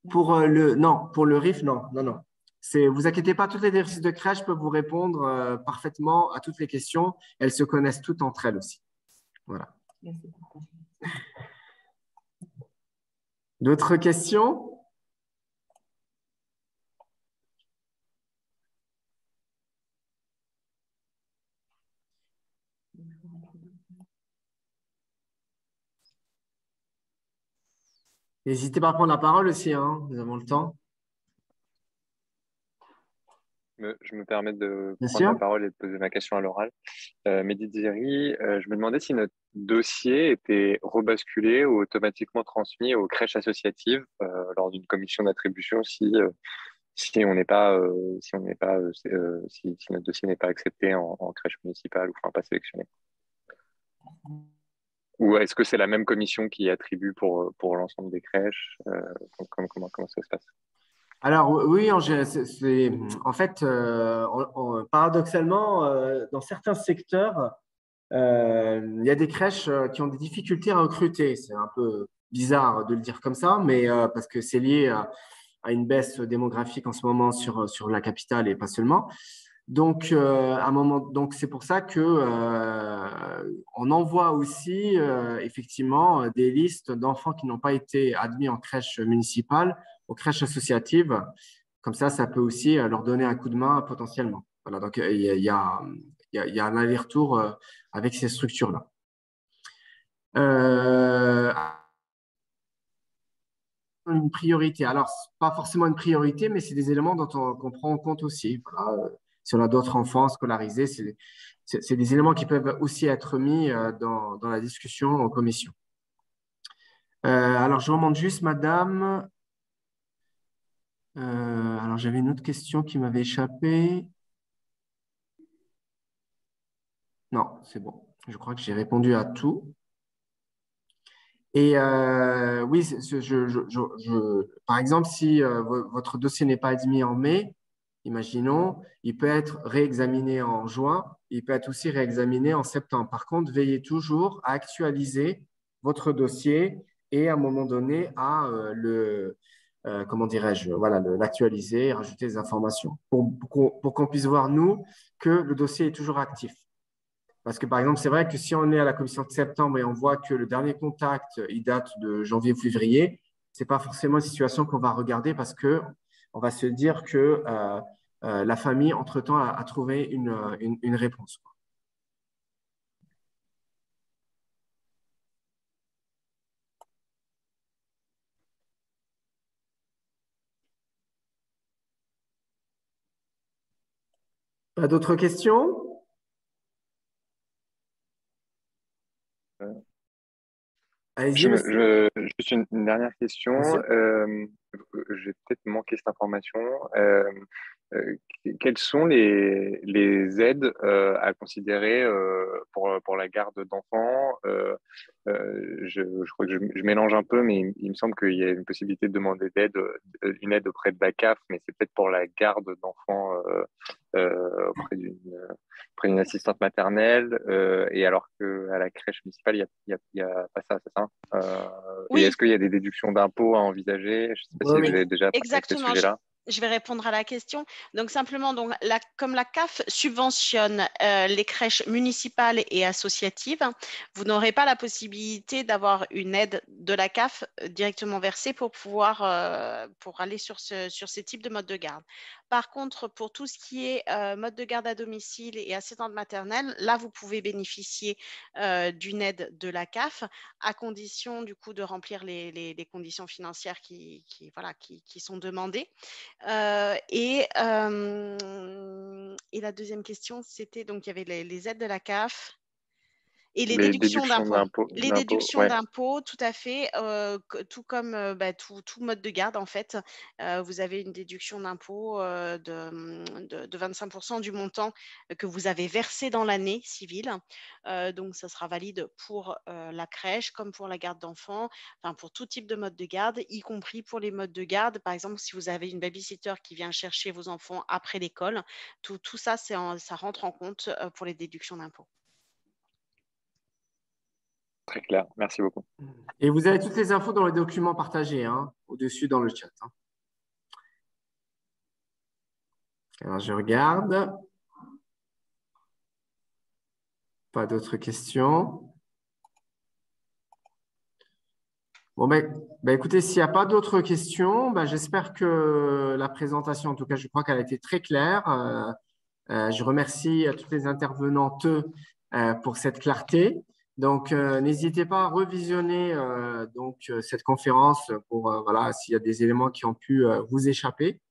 pour le RIF? Non. Vous inquiétez pas, toutes les directrices de crèche peuvent vous répondre parfaitement à toutes les questions. Elles se connaissent toutes entre elles aussi. Voilà. D'autres questions? N'hésitez pas à prendre la parole aussi, hein, nous avons le temps. Je me permets de Bien prendre la sûr. parole et de poser ma question à l'oral. Mehdi Dizeri, je me demandais si notre dossier était rebasculé ou automatiquement transmis aux crèches associatives lors d'une commission d'attribution si on n'est pas si notre dossier n'est pas accepté en crèche municipale ou enfin pas sélectionné. Ou est-ce que c'est la même commission qui attribue pour l'ensemble des crèches? Comment ça se passe? Alors oui, en fait, paradoxalement, dans certains secteurs, il y a des crèches qui ont des difficultés à recruter. C'est un peu bizarre de le dire comme ça, mais parce que c'est lié à une baisse démographique en ce moment sur la capitale et pas seulement. Donc, donc c'est pour ça que on envoie aussi effectivement des listes d'enfants qui n'ont pas été admis en crèche municipale aux crèches associatives. Comme ça peut aussi leur donner un coup de main potentiellement. Voilà, donc il y a un aller-retour avec ces structures-là. Une priorité. Alors, pas forcément une priorité, mais c'est des éléments qu'on prend en compte aussi. Voilà. Si on a d'autres enfants scolarisés, c'est des éléments qui peuvent aussi être mis dans la discussion en commission. Alors, je remonte juste, madame. Alors, j'avais une autre question qui m'avait échappé. Non, c'est bon. Je crois que j'ai répondu à tout. Et oui, par exemple, si votre dossier n'est pas admis en mai, imaginons, il peut être réexaminé en juin, il peut être aussi réexaminé en septembre. Par contre, veillez toujours à actualiser votre dossier et à un moment donné à comment dirais-je, voilà, l'actualiser, rajouter des informations pour qu'on puisse voir, nous, que le dossier est toujours actif. Parce que, par exemple, c'est vrai que si on est à la commission de septembre et on voit que le dernier contact, il date de janvier ou février, ce n'est pas forcément une situation qu'on va regarder parce qu'on va se dire que la famille, entre-temps, a trouvé une réponse. Pas d'autres questions? Allez-y, monsieur. Juste une dernière question. Bien sûr. J'ai peut-être manqué cette information. Quelles sont les aides à considérer pour la garde d'enfants? Je crois que je mélange un peu, mais il me semble qu'il y a une possibilité de demander une aide auprès de la CAF, mais c'est peut-être pour la garde d'enfants auprès d'une assistante maternelle, et alors qu'à la crèche municipale, il y a pas ça, c'est ça? Et Oui, est-ce qu'il y a des déductions d'impôts à envisager? Je ne sais pas si vous avez déjà traité ce exactement. sujet-là. Je vais répondre à la question. Donc simplement, comme la CAF subventionne les crèches municipales et associatives, vous n'aurez pas la possibilité d'avoir une aide de la CAF directement versée pour pouvoir pour aller sur ces types de modes de garde. Par contre, pour tout ce qui est mode de garde à domicile et assistante maternelle, là, vous pouvez bénéficier d'une aide de la CAF à condition du coup de remplir les conditions financières voilà, qui sont demandées. Et la deuxième question, c'était donc il y avait les aides de la CAF. Et les Les déductions déductions d'impôts. d'impôts, Les déductions ouais. d'impôts, tout à fait, tout comme tout mode de garde, en fait. Vous avez une déduction d'impôt de 25% du montant que vous avez versé dans l'année civile. Donc, ça sera valide pour la crèche comme pour la garde d'enfants, enfin pour tout type de mode de garde, y compris pour les modes de garde. Par exemple, si vous avez une babysitter qui vient chercher vos enfants après l'école, tout ça, ça rentre en compte pour les déductions d'impôts. Très clair, merci beaucoup. Et vous avez toutes les infos dans les documents partagés, hein, au-dessus dans le chat. Hein. Alors, je regarde. Pas d'autres questions. Bon, ben, écoutez, s'il n'y a pas d'autres questions, ben, j'espère que la présentation, en tout cas, je crois qu'elle a été très claire. Je remercie toutes les intervenantes pour cette clarté. Donc, n'hésitez pas à revisionner cette conférence pour voilà, s'il y a des éléments qui ont pu vous échapper.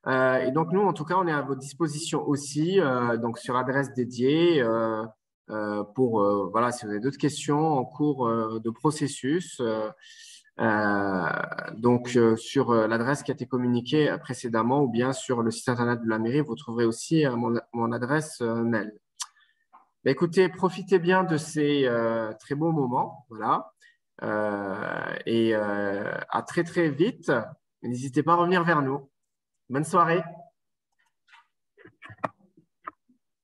Et donc, nous, en tout cas, on est à votre disposition aussi donc sur l'adresse dédiée pour voilà, si vous avez d'autres questions en cours de processus. Sur l'adresse qui a été communiquée précédemment ou bien sur le site internet de la mairie, vous trouverez aussi mon adresse mail. Ben, écoutez, profitez bien de ces très beaux moments. Voilà. À très, très vite. N'hésitez pas à revenir vers nous. Bonne soirée.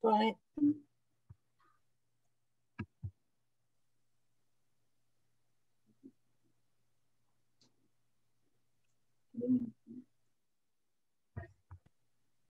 Ouais.